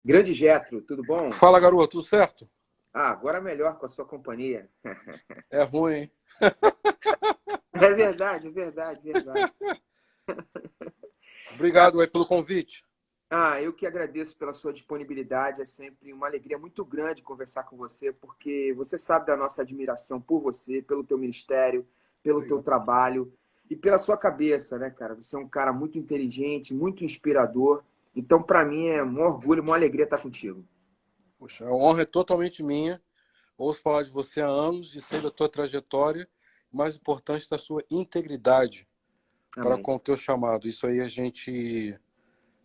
Grande Getro, tudo bom? Fala, garoto, tudo certo? Ah, agora melhor com a sua companhia. É ruim, hein? É verdade, é verdade, é verdade. Cara, Obrigado aí pelo convite. eu que agradeço pela sua disponibilidade. É sempre uma alegria muito grande conversar com você, porque você sabe da nossa admiração por você, pelo teu ministério, pelo teu Obrigado. trabalho e pela sua cabeça, né, cara? Você é um cara muito inteligente, muito inspirador. Então, para mim, é um orgulho, uma alegria estar contigo. Poxa, a honra é totalmente minha. Ouço falar de você há anos e sei da tua trajetória, mais importante, da sua integridade para Amém. com o teu chamado. Isso aí a gente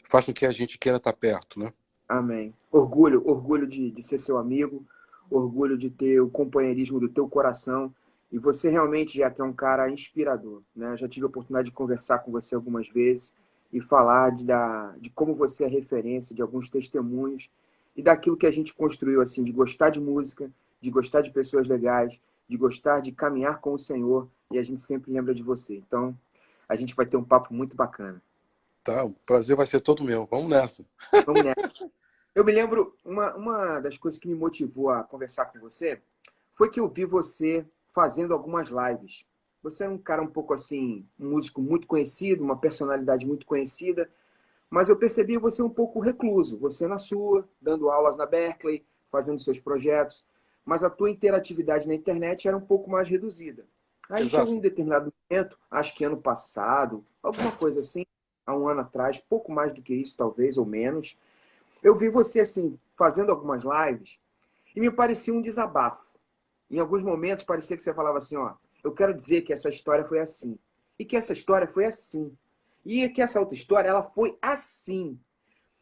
faz com que a gente queira estar perto, né? Amém. Orgulho, orgulho de ser seu amigo, orgulho de ter o companheirismo do teu coração. E você realmente já é um cara inspirador, né? Eu já tive a oportunidade de conversar com você algumas vezes e falar de como você é referência, de alguns testemunhos e daquilo que a gente construiu, assim, de gostar de música, de gostar de pessoas legais, de gostar de caminhar com o Senhor. E a gente sempre lembra de você. Então, a gente vai ter um papo muito bacana. Tá, o prazer vai ser todo meu. Vamos nessa. Vamos nessa. Eu me lembro, uma das coisas que me motivou a conversar com você foi que eu vi você fazendo algumas lives. Você é um cara um pouco assim, um músico muito conhecido, uma personalidade muito conhecida, mas eu percebi você um pouco recluso. Você na sua, dando aulas na Berkeley, fazendo seus projetos, mas a tua interatividade na internet era um pouco mais reduzida. Aí chegou um Exato. determinado momento, acho que ano passado, alguma coisa assim, há um ano atrás, pouco mais do que isso, talvez, ou menos, eu vi você assim, fazendo algumas lives e me parecia um desabafo. Em alguns momentos parecia que você falava assim, ó, eu quero dizer que essa história foi assim. E que essa história foi assim. E que essa outra história, ela foi assim.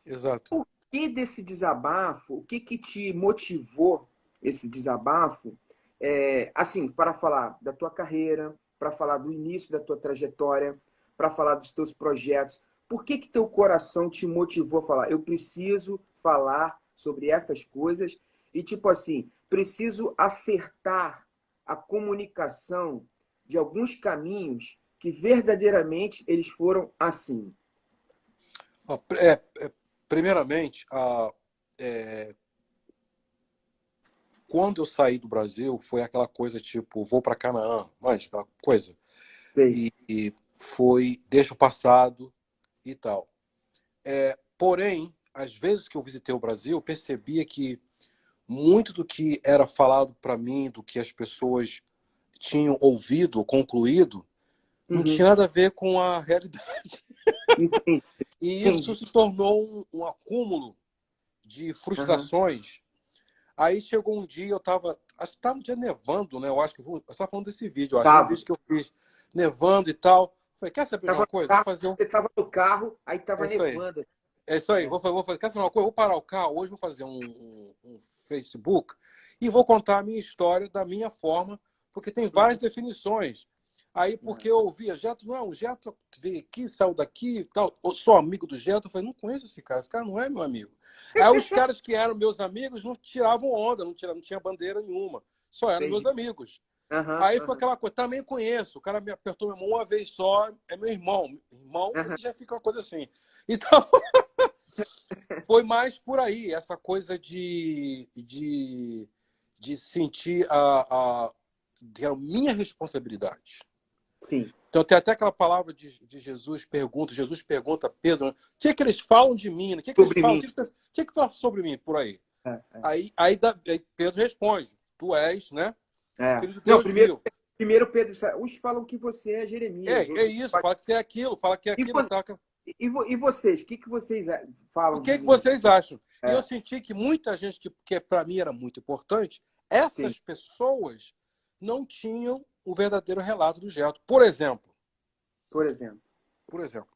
Exato. O que desse desabafo, o que que te motivou esse desabafo, assim, para falar da tua carreira, para falar do início da tua trajetória, para falar dos teus projetos? Por que que teu coração te motivou a falar, eu preciso falar sobre essas coisas e, tipo assim, preciso acertar a comunicação de alguns caminhos que verdadeiramente eles foram assim? Ó, primeiramente, quando eu saí do Brasil, foi aquela coisa tipo, vou para Canaã, mas aquela coisa. Sei. E foi, deixa o passado e tal. Porém, às vezes que eu visitei o Brasil, eu percebia que muito do que era falado para mim, do que as pessoas tinham ouvido, concluído, não Uhum. tinha nada a ver com a realidade. Entendi. E isso Entendi. se tornou um acúmulo de Aham. frustrações. Aí chegou um dia, eu estava, acho que estava um dia nevando, né? Eu acho que eu estava falando desse vídeo, eu acho, um Tava. vídeo que eu fiz nevando e tal. Falei, quer saber de Tava uma no coisa? Vou carro, fazer um. você tava no carro, aí É tava isso aí. nevando. É isso aí. É. Vou fazer. Quer saber de uma coisa? Vou parar o carro hoje, vou fazer um Facebook e vou contar a minha história da minha forma, porque tem várias Uhum. definições. Aí, Uhum. porque eu ouvia Getro, não, o Getro veio aqui, saiu daqui e tal. Eu sou amigo do Getro. Eu falei, não conheço esse cara não é meu amigo. Aí os caras que eram meus amigos não tiravam onda, não tinha bandeira nenhuma. Só eram meus Entendi. amigos. Aham, Aí ficou aham, aquela coisa, também conheço. O cara me apertou minha mão uma vez só, é meu irmão. Irmão, aham. já fica uma coisa assim. Então, foi mais por aí, essa coisa de sentir que é a minha responsabilidade. Sim. Então tem até aquela palavra de Jesus pergunta a Pedro, né, o que eles falam de mim? O que eles Sobre falam? mim. O que falam sobre mim por aí? É, é, Aí Pedro responde, tu és, né, é. filho de Não, Deus primeiro, vivo. primeiro Pedro, uns falam que você é Jeremias, É outros isso, falam... fala que você é aquilo, fala que é E, aquilo. Tá. e vocês? O que, que vocês O falam de que, que mim? vocês acham? E eu É, senti que muita gente que para mim era muito importante, sim. essas pessoas não tinham o verdadeiro relato do Getro. Por exemplo. Por exemplo,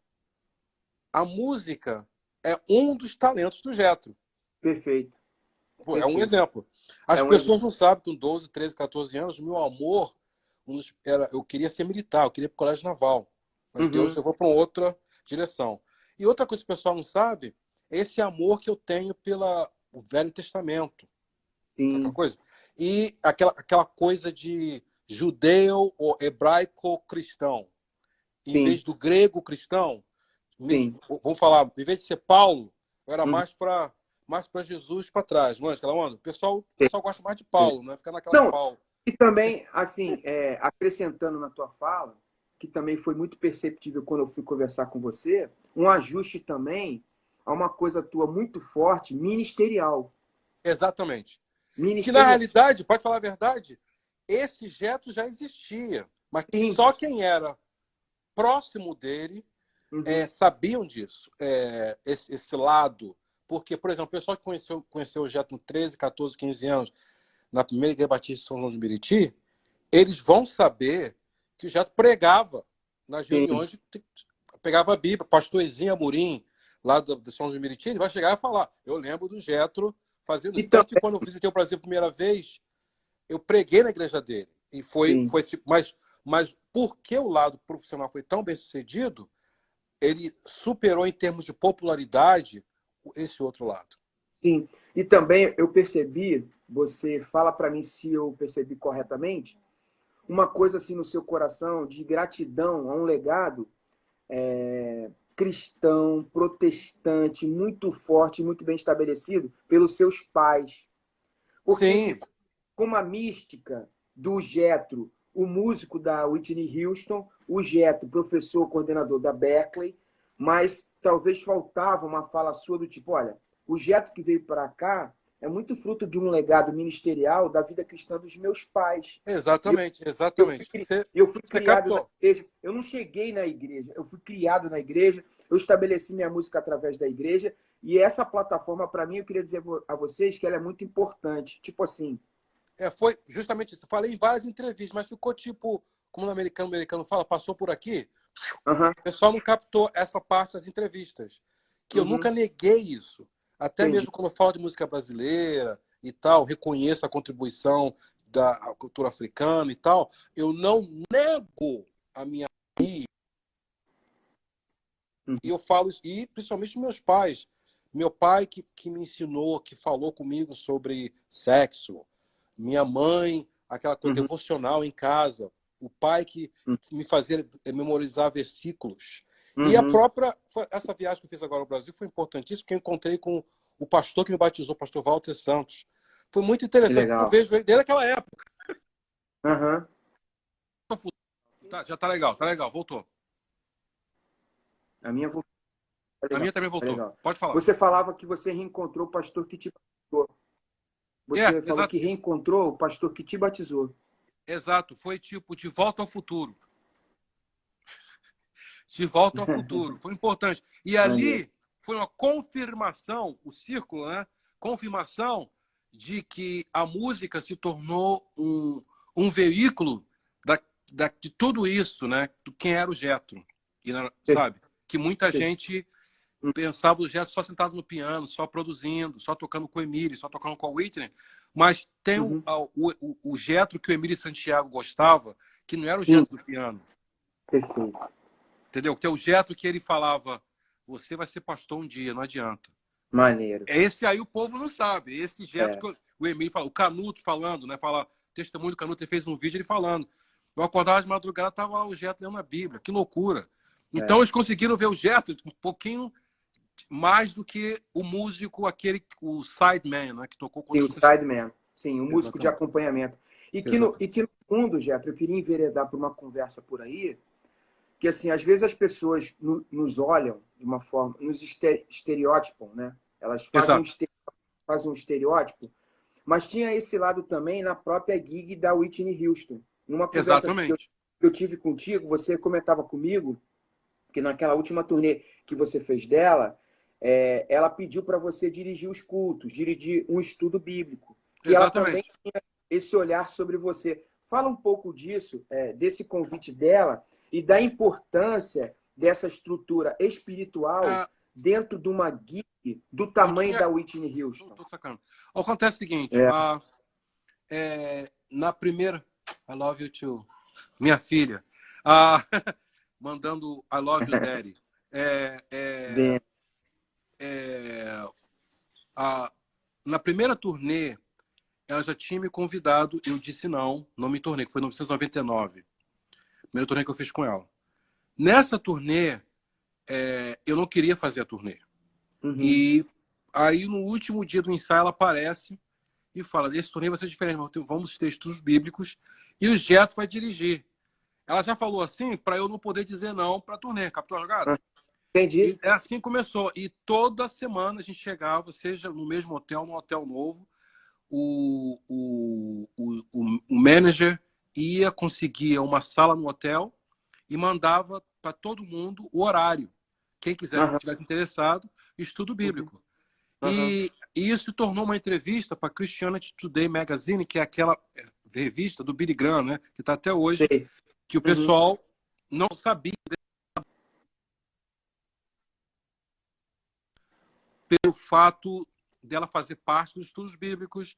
a música é um dos talentos do Getro. Perfeito. É um Perfeito. exemplo. É As um exemplo. pessoas não sabem que com 12, 13, 14 anos, meu amor, eu queria ser militar, eu queria ir para o colégio naval. Mas Deus Uhum. levou para outra direção. E outra coisa que o pessoal não sabe é esse amor que eu tenho pelo Velho Testamento. Aquela Sim, coisa. E aquela coisa de judeu ou hebraico-cristão. Em sim, vez do grego-cristão, sim. vamos falar, em vez de ser Paulo, eu era Uhum. mais para mais para Jesus para trás, não é aquela onda? O pessoal gosta mais de Paulo, né? Fica naquela de Não, Paulo. e também, assim, acrescentando na tua fala, que também foi muito perceptível quando eu fui conversar com você, um ajuste também a uma coisa tua muito forte, ministerial. Exatamente. Que na Ministerial. realidade, pode falar a verdade, esse Jetro já existia, mas Sim. só quem era próximo dele Uhum. sabiam disso, esse lado. Porque, por exemplo, o pessoal que conheceu o Jetro com 13, 14, 15 anos, na primeira igreja batista de São João de Meriti, eles vão saber que o Jetro pregava nas Sim. reuniões, pegava a Bíblia, pastor Ezinho Amorim, lá de São João de Meriti, ele vai chegar e falar, eu lembro do Jetro fazendo E isso. Tanto que também, quando eu visitei o Brasil a primeira vez, eu preguei na igreja dele. E foi sim. tipo, mas porque o lado profissional foi tão bem sucedido, ele superou em termos de popularidade esse outro lado. Sim. E também eu percebi, você fala para mim se eu percebi corretamente, uma coisa assim no seu coração de gratidão a um legado cristão, protestante, muito forte, muito bem estabelecido pelos seus pais. Porque Sim, ficou como a mística do Jethro, o músico da Whitney Houston, o Jethro, professor coordenador da Berkeley, mas talvez faltava uma fala sua do tipo, olha, o Jethro que veio para cá é muito fruto de um legado ministerial da vida cristã dos meus pais. exatamente, Eu fui, exatamente. eu fui Você criado na captou. igreja. Eu não cheguei na igreja, eu fui criado na igreja, eu estabeleci minha música através da igreja, e essa plataforma, para mim, eu queria dizer a vocês que ela é muito importante. Tipo assim. Foi justamente isso. Eu falei em várias entrevistas, mas ficou tipo, como o americano fala, passou por aqui. Aham, O pessoal não captou essa parte das entrevistas. Que eu nunca uhum, neguei isso. Até entendi. mesmo quando eu falo de música brasileira e tal, reconheço a contribuição da cultura africana e tal, eu não nego a minha. E Uhum, eu falo isso, e principalmente meus pais. Meu pai que me ensinou, que falou comigo sobre sexo. Minha mãe, aquela coisa uhum, devocional em casa. O pai que me fazia memorizar versículos. E a uhum. própria, essa viagem que eu fiz agora ao Brasil foi importantíssima, porque eu encontrei com o pastor que me batizou, o pastor Walter Santos. Foi muito Que interessante, porque eu legal. vejo ele desde aquela época. Aham. Já tá legal, voltou. A minha voltou. Tá A legal, minha também tá voltou. legal. Pode falar. Você falava que você reencontrou o pastor que te batizou. Você falou Exato. que reencontrou o pastor que te batizou. Exato, foi tipo de volta ao futuro. De volta ao futuro. Foi importante. E Maneiro. ali foi uma confirmação, o círculo, né? Confirmação de que a música se tornou um veículo de tudo isso, né? De quem era o Jethro. E, sabe? Que muita Perfeito. gente pensava o Jethro só sentado no piano, só produzindo, só tocando com o Emílio, só tocando com a Whitney. Mas tem Uhum. o Jethro que o Emílio Santiago gostava, que não era o Sim, Jethro do piano. perfeito. Entendeu? Que é o Jethro que ele falava, você vai ser pastor um dia, não adianta. Maneiro. Esse aí o povo não sabe. Esse Jethro É, que o Emílio fala, o Canuto falando, né? Fala, testemunho do Canuto, ele fez um vídeo ele falando. Eu acordava de madrugada, tava lá o Jethro lendo a Bíblia. Que loucura. Então é. eles conseguiram ver o Jethro um pouquinho mais do que o músico, o sideman, né? Que tocou com Sim, o outras pessoas. sideman. Sim, o músico de Exatamente. acompanhamento. Exatamente. E que no fundo, Getro, eu queria enveredar para uma conversa por aí, que assim, às vezes as pessoas nos olham de uma forma, nos estereótipam, né? Elas Exato. fazem um estereótipo, mas tinha esse lado também na própria gig da Whitney Houston. Numa conversa Exatamente. que eu tive contigo, você comentava comigo que naquela última turnê que você fez dela, ela pediu para você dirigir os cultos, dirigir um estudo bíblico, que ela também Exatamente. tinha esse olhar sobre você. Fala um pouco disso, desse convite dela e da importância dessa estrutura espiritual Ah, dentro de uma gig do eu tamanho tinha. da Whitney Não Houston. tô sacando. Acontece o seguinte, É. na primeira. I love you too. Minha filha. Ah, mandando I love you, daddy. É, é, Bem, é, a, na primeira turnê, ela já tinha me convidado, eu disse não, não me tornei, que foi em 1999. Primeira turnê que eu fiz com ela. Nessa turnê, eu não queria fazer a turnê. uhum, E aí no último dia do ensaio ela aparece e fala, esse torneio vai ser diferente, vamos ter textos bíblicos e o Geto vai dirigir. Ela já falou assim para eu não poder dizer não para turnê, captou a jogada? Entendi. E é assim que começou. E toda semana a gente chegava, seja no mesmo hotel, num hotel novo, o manager ia, conseguia uma sala no hotel e mandava para todo mundo o horário. Quem quisesse, Aham, tivesse interessado, estudo uhum, bíblico. aham. E isso se tornou uma entrevista para a Christianity Today Magazine, que é aquela revista do Billy Graham, né, que está até hoje, Sei. que o Uhum, pessoal não sabia pelo fato dela fazer parte dos estudos bíblicos,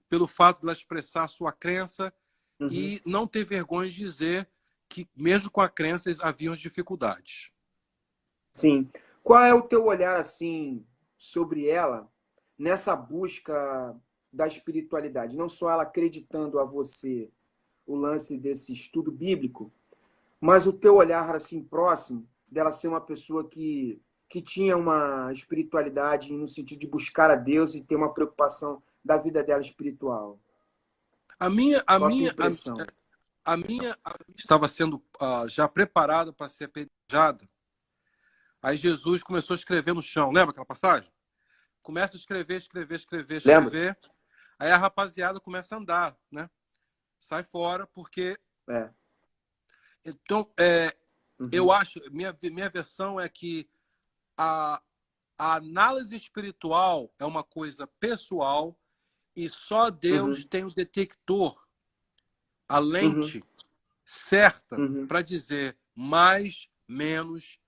pelo fato dela expressar a sua crença uhum. e não ter vergonha de dizer que, mesmo com a crença, haviam dificuldades. Sim. Qual é o teu olhar, assim, sobre ela, nessa busca da espiritualidade? Não só ela acreditando a você o lance desse estudo bíblico, mas o teu olhar, assim, próximo dela ser uma pessoa que tinha uma espiritualidade no sentido de buscar a Deus e ter uma preocupação da vida dela espiritual. A minha, a Qual a tua minha, impressão? a estava sendo já preparada para ser apedrejada. Aí Jesus começou a escrever no chão. Lembra aquela passagem? Começa a escrever, escrever, escrever, Lembra? escrever. Aí a rapaziada começa a andar, né? Sai fora, porque. É. Então, eu Uhum, acho, minha versão é que a, a análise espiritual é uma coisa pessoal e só Deus uhum, tem o detector, a uhum, lente certa uhum, para dizer mais, menos,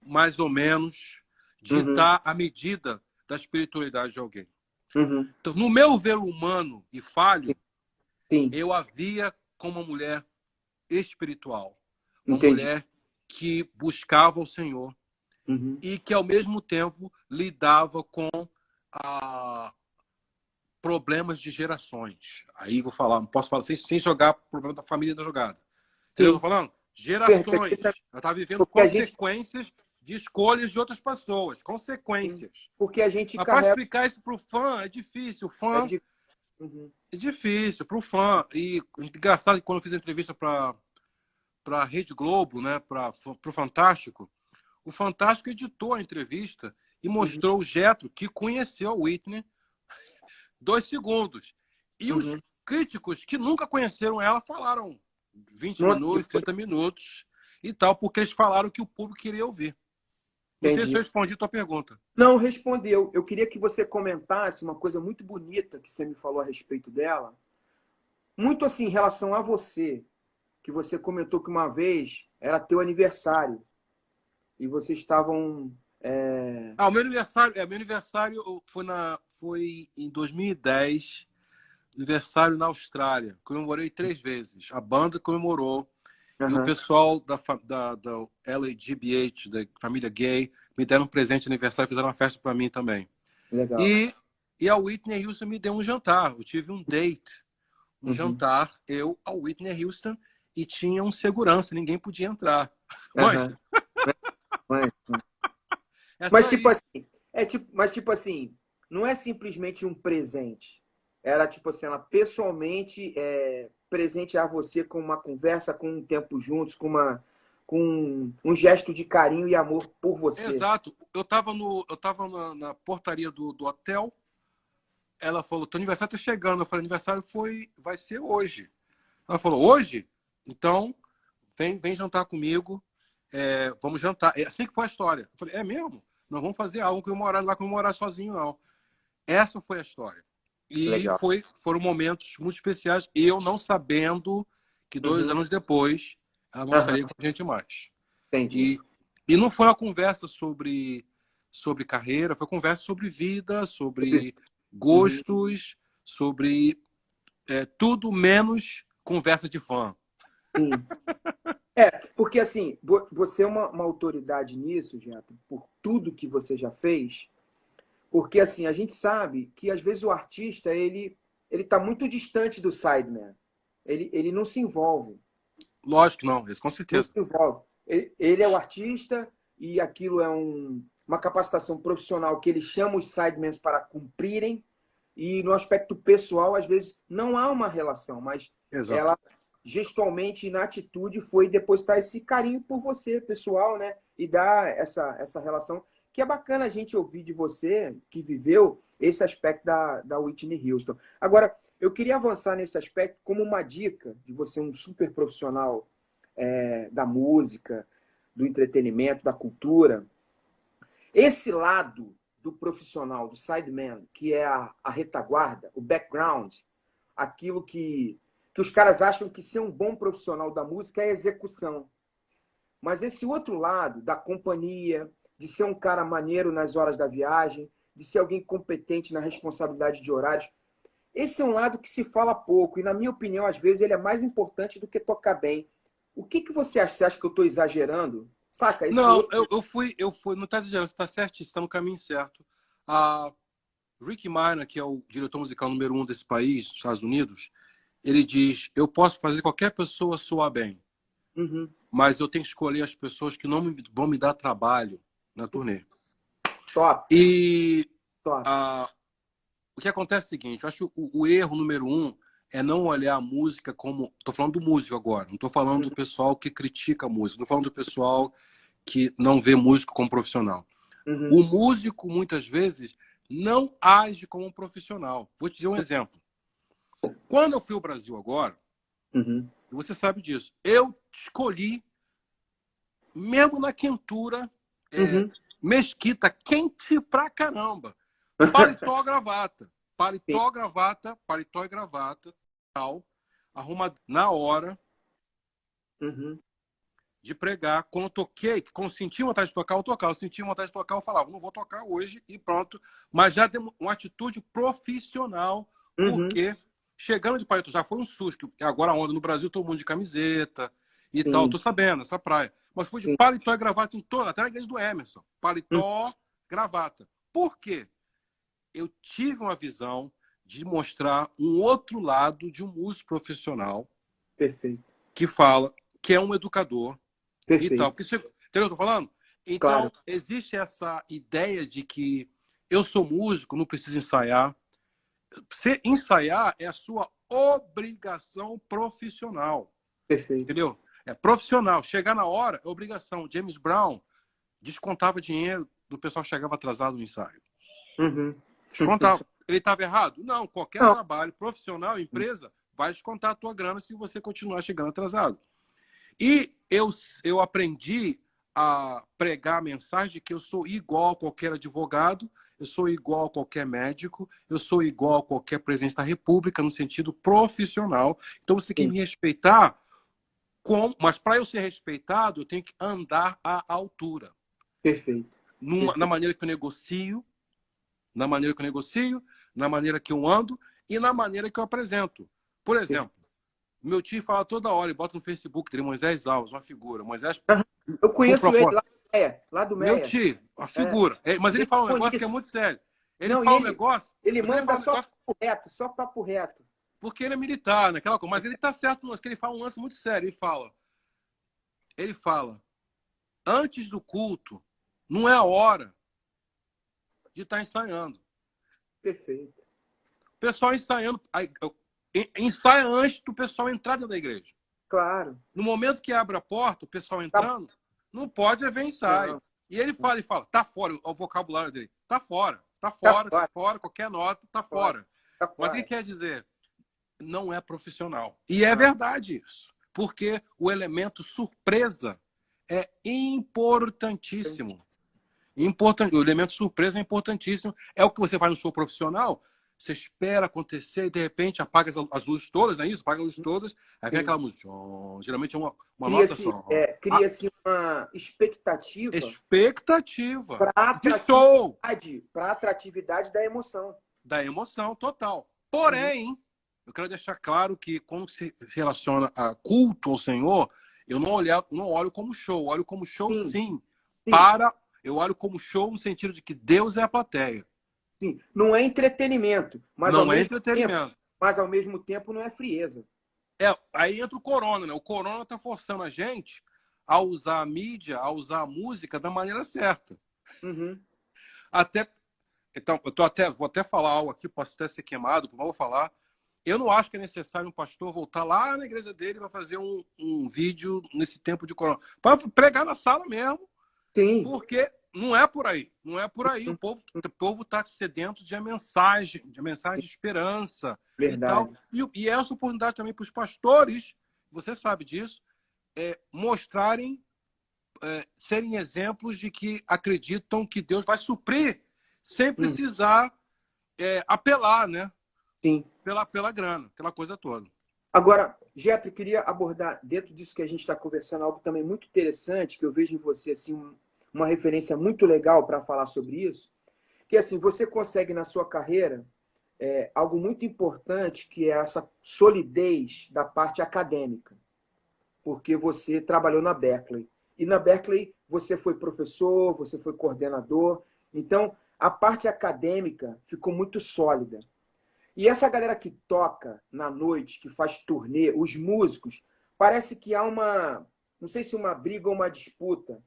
mais ou menos, uhum, ditar a medida da espiritualidade de alguém. uhum. Então, no meu ver humano e falho, Sim, eu a via como uma mulher espiritual, uma entendi. mulher que buscava o Senhor Uhum, e que, ao mesmo tempo, lidava com a problemas de gerações. Aí vou falar, não posso falar sem jogar o problema da família da jogada. Entendeu? sim, Estou falando? perfeita, Gerações. Ela está vivendo porque a gente, consequências de escolhas de outras pessoas. sim, Consequências. porque a gente Mas para carrega explicar isso para o fã é difícil. O é fã de, uhum, é difícil para o fã. E engraçado que quando eu fiz a entrevista para a Rede Globo, né, para o Fantástico, o Fantástico editou a entrevista e uhum, mostrou o Jetro, que conheceu a Whitney, 2 segundos. E os uhum. críticos que nunca conheceram ela falaram 20 Não, minutos, 30 minutos e tal, porque eles falaram que o público queria ouvir. Não sei se eu entendi. respondi a tua pergunta. Não respondeu. Eu queria que você comentasse uma coisa muito bonita que você me falou a respeito dela, muito assim em relação a você, que você comentou que uma vez era teu aniversário e vocês estavam Meu aniversário foi em 2010, aniversário na Austrália. Comemorei 3 vezes. A banda comemorou e o aham, pessoal da LGBH, da família gay, me deram um presente de aniversário, fizeram uma festa para mim também. legal. E a Whitney Houston me deu um jantar. Eu tive um date, um Uhum, jantar, eu, a Whitney Houston, e tinha um segurança, ninguém podia entrar. aham, Manja, mas, essa mas tipo aí. assim, mas tipo assim, não é simplesmente um presente. Era tipo assim, ela pessoalmente presentear você com uma conversa, com um tempo juntos, com um gesto de carinho e amor por você. Exato. Eu tava na portaria do hotel. Ela falou: teu aniversário tá chegando. Eu falei: aniversário vai ser hoje. Ela falou: hoje? Então, vem jantar comigo. Vamos jantar. É assim que foi a história. Eu falei: é mesmo? Nós vamos fazer algo que eu morar, não vai comemorar sozinho, não. Essa foi a história. E Legal. foram momentos muito especiais. Eu não sabendo que dois Uhum, anos depois ela não estaria aham, com a gente mais. entendi. E não foi uma conversa sobre carreira, foi conversa sobre vida, sobre Uhum, gostos, sobre tudo menos conversa de fã. sim. Porque assim, você é uma autoridade nisso, Jeto, por tudo que você já fez, porque assim, a gente sabe que às vezes o artista, ele tá muito distante do sideman. Ele não se envolve, Lógico que não, isso com não se certeza. envolve. Ele é o artista e aquilo é uma capacitação profissional que ele chama os sidemans para cumprirem, e no aspecto pessoal, às vezes, não há uma relação, mas Exato. ela, gestualmente e na atitude, foi depositar esse carinho por você, pessoal, né? E dar essa relação, que é bacana a gente ouvir de você, que viveu esse aspecto da Whitney Houston. Agora, eu queria avançar nesse aspecto como uma dica de você, um super profissional da música, do entretenimento, da cultura. Esse lado do profissional, do sideman, que é a retaguarda, o background, aquilo que os caras acham que ser um bom profissional da música é a execução. Mas esse outro lado da companhia, de ser um cara maneiro nas horas da viagem, de ser alguém competente na responsabilidade de horários, esse é um lado que se fala pouco e, na minha opinião, às vezes ele é mais importante do que tocar bem. O que você acha? Você acha que eu estou exagerando? Saca? Esse Não, outro... eu fui, não está exagerando, você está certo, você está no caminho certo. A Rick Minor, que é o diretor musical número 1 desse país, dos Estados Unidos, ele diz: eu posso fazer qualquer pessoa soar bem, mas eu tenho que escolher as pessoas que não vão me dar trabalho na turnê. Top. E Top. o que acontece é o seguinte: eu acho que o erro número 1 é não olhar a música como. Estou falando do músico agora, não estou falando do pessoal que critica a música, não estou falando do pessoal que não vê músico como profissional. O músico, muitas vezes, não age como um profissional. Vou te dizer um exemplo. Quando eu fui ao Brasil agora, você sabe disso, eu escolhi, mesmo na quentura, mesquita, quente pra caramba, paletó, gravata. Paletó, gravata, paletó e gravata, tal, arrumado na hora de pregar. Quando eu toquei, quando eu senti vontade de tocar, eu tocava. Eu senti vontade de tocar, eu falava: não vou tocar hoje e pronto. Mas já deu uma atitude profissional, porque chegando de paletó já foi um susto. Agora a onda no Brasil, todo mundo de camiseta e tal. Tô sabendo, essa praia. Mas fui de paletó e gravata em toda, até na igreja do Emerson. Paletó, gravata. Por quê? Eu tive uma visão de mostrar um outro lado de um músico profissional. Perfeito. Que fala, que é um educador. Perfeito. E tal. Porque, entendeu o que eu tô falando? Então, claro. Existe essa ideia de que eu sou músico, não preciso ensaiar. Ensaiar é a sua obrigação profissional. Perfeito. Entendeu? É profissional. Chegar na hora é obrigação. James Brown descontava dinheiro do pessoal que chegava atrasado no ensaio. Descontava. Ele estava errado? Não. Qualquer trabalho profissional, empresa, vai descontar a tua grana se você continuar chegando atrasado. E eu aprendi a pregar a mensagem de que eu sou igual a qualquer advogado, eu sou igual a qualquer médico, eu sou igual a qualquer presidente da República no sentido profissional. Então você tem que me respeitar, mas para eu ser respeitado, eu tenho que andar à altura. Perfeito. Na maneira que eu negocio, na maneira que eu ando e na maneira que eu apresento. Por exemplo, meu tio fala toda hora, e bota no Facebook dele, Moisés Alves, uma figura. Moisés, eu conheço ele lá do Meia. Meu tio, uma figura. Mas ele fala um negócio que é muito sério. Ele fala um negócio. Ele manda só papo reto. Porque ele é militar, naquela coisa. Mas ele tá certo, mas que ele fala um lance muito sério. Ele fala, antes do culto, não é a hora de estar ensaiando. Perfeito. O pessoal ensaiando. Ensaia antes do pessoal entrar dentro da igreja. Claro. No momento que abre a porta, o pessoal entrando, não pode haver ensaio. Não. E ele fala, tá fora, o vocabulário dele, tá fora, qualquer nota, tá fora. Mas o que quer dizer? Não é profissional. E é verdade isso. Porque o elemento surpresa é importantíssimo. O elemento surpresa é importantíssimo. É o que você faz no show profissional. Você espera acontecer e, de repente, apaga as luzes todas, não é isso? Apaga as luzes todas, aí vem aquela música. Geralmente é uma nota só. Cria-se uma expectativa. De show. Para atratividade da emoção. Da emoção, total. Porém, eu quero deixar claro que, quando se relaciona a culto ao Senhor, eu não olho como show. Olho como show, sim. Eu olho como show no sentido de que Deus é a plateia. Sim, não é entretenimento, mas ao mesmo tempo não é frieza. Aí entra o corona, né? O corona tá forçando a gente a usar a mídia, a usar a música da maneira certa. Uhum. Até, então, vou até falar algo aqui, posso até ser queimado, mas vou falar. Eu não acho que é necessário um pastor voltar lá na igreja dele para fazer um vídeo nesse tempo de corona. Para pregar na sala mesmo, Sim, porque não é por aí. Não é por aí. O povo está sedento de mensagem de esperança e tal. verdade. E essa oportunidade também para os pastores, você sabe disso, mostrarem, serem exemplos de que acreditam que Deus vai suprir sem Uhum. precisar apelar, né? Sim. Pela grana, aquela coisa toda. Agora, Getro, eu queria abordar, dentro disso que a gente está conversando, algo também muito interessante, que eu vejo em você, assim, uma referência muito legal para falar sobre isso, que assim, você consegue na sua carreira algo muito importante, que é essa solidez da parte acadêmica, porque você trabalhou na Berkeley. E na Berkeley você foi professor, você foi coordenador, então a parte acadêmica ficou muito sólida. E essa galera que toca na noite, que faz turnê, os músicos, parece que há uma, não sei se uma briga ou uma disputa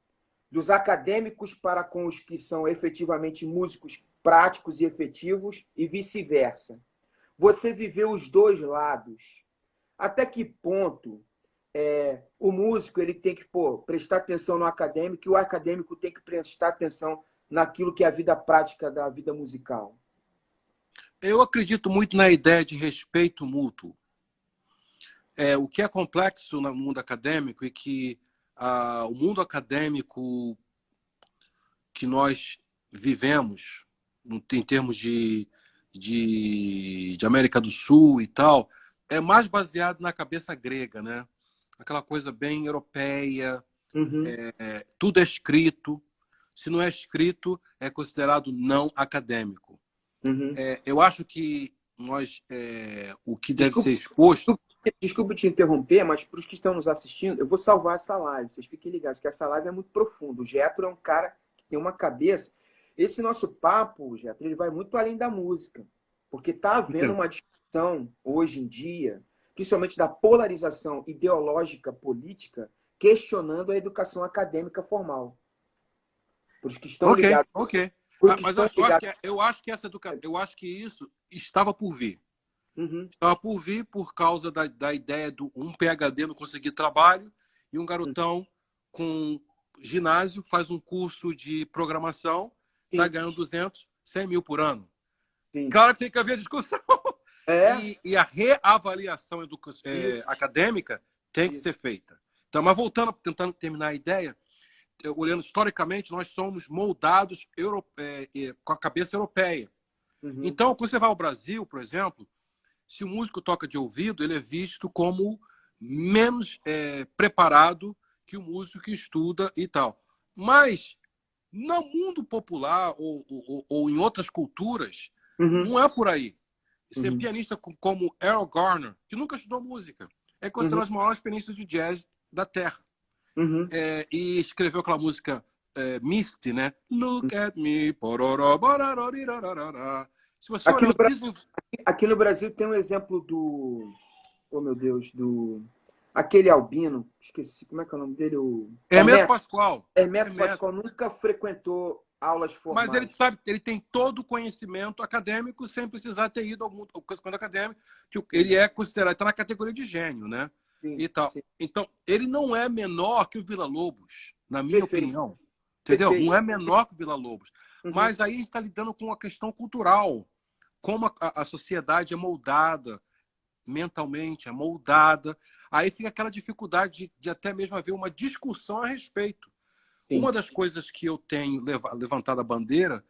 dos acadêmicos para com os que são efetivamente músicos práticos e efetivos e vice-versa. Você viveu os dois lados. Até que ponto o músico ele tem que prestar atenção no acadêmico e o acadêmico tem que prestar atenção naquilo que é a vida prática da vida musical? Eu acredito muito na ideia de respeito mútuo. O que é complexo no mundo acadêmico é que o mundo acadêmico que nós vivemos, em termos de América do Sul e tal, é mais baseado na cabeça grega, né? Aquela coisa bem europeia, Uhum, tudo é escrito. Se não é escrito, é considerado não acadêmico. uhum. Eu acho que o que deve ser Desculpa, exposto. desculpa te interromper, mas para os que estão nos assistindo, eu vou salvar essa live. Vocês fiquem ligados, que essa live é muito profunda. O Getro é um cara que tem uma cabeça. Esse nosso papo, Getro, ele vai muito além da música. Porque está havendo Entendo. uma discussão hoje em dia, principalmente da polarização ideológica política, questionando a educação acadêmica formal. Para os que estão Ok, ligados, ok. para os que Mas estão ligados. eu acho que isso estava por vir. Uhum, Estava por vir por causa da ideia do um PhD não conseguir trabalho e um uhum. garotão com ginásio faz um curso de programação, está Sim, ganhando 200, 100 mil por ano. sim. Claro que tem que haver discussão. É, E a reavaliação isso, acadêmica tem que ser isso. feita. Então, mas voltando, tentando terminar a ideia, olhando historicamente, nós somos moldados com a cabeça europeia. Uhum, Então, quando você vai ao Brasil, por exemplo, se o músico toca de ouvido, ele é visto como menos preparado que o músico que estuda e tal. Mas no mundo popular ou em outras culturas, uhum, não é por aí. Ser uhum, pianista como Errol Garner, que nunca estudou música, é considerado uhum, um dos maiores pianistas de jazz da Terra. uhum. E escreveu aquela música Misty, né? Look at me. Pororó, borororirarará. Se você Aqui olhar no, o desenvolvimento. aqui no Brasil tem um exemplo do. Oh, meu Deus, do. Aquele albino, esqueci, como é que é o nome dele? O Hermeto Hermeto. Pascoal. Hermeto Hermeto. Pascoal nunca frequentou aulas Mas ele formais. sabe, ele tem todo o conhecimento acadêmico sem precisar ter ido a algum conhecimento acadêmico, que ele Sim, é considerado, está na categoria de gênio, né? sim, E tal. sim. Então, ele não é menor que o Villa-Lobos, na minha Perfeito, opinião. Entendeu? Não perfeito. é menor que o Villa-Lobos. Uhum, Mas aí a gente está lidando com a questão cultural, como a sociedade é moldada mentalmente, é moldada. Aí fica aquela dificuldade de até mesmo haver uma discussão a respeito. Uma sim. das coisas que eu tenho levantado a bandeira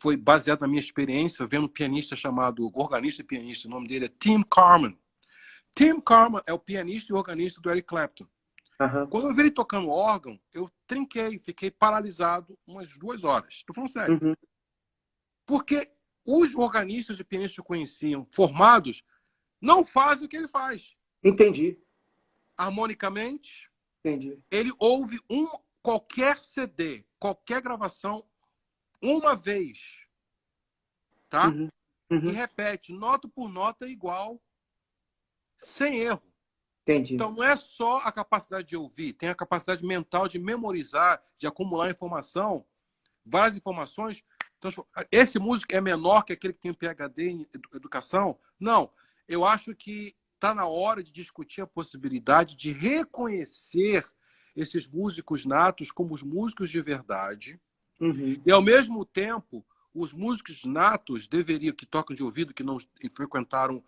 foi baseado na minha experiência vendo um pianista chamado, organista e pianista, o nome dele é Tim Carman. Tim Carman é o pianista e organista do Eric Clapton. Aham, Quando eu vi ele tocando órgão, eu trinquei, fiquei paralisado umas 2 horas. Estou falando sério. uhum. Porque os organistas e pianistas que eu conheciam, formados, não fazem o que ele faz. Entendi, Harmonicamente, entendi. ele ouve qualquer CD, qualquer gravação, uma vez, tá? Uhum, E uhum. repete nota por nota igual, sem erro. Entendi. Então, não é só a capacidade de ouvir, tem a capacidade mental de memorizar, de acumular informação várias informações. Esse músico é menor que aquele que tem PhD em educação? Não. Eu acho que está na hora de discutir a possibilidade de reconhecer esses músicos natos como os músicos de verdade. Uhum. E, ao mesmo tempo, os músicos natos deveriam, que tocam de ouvido, que não frequentaram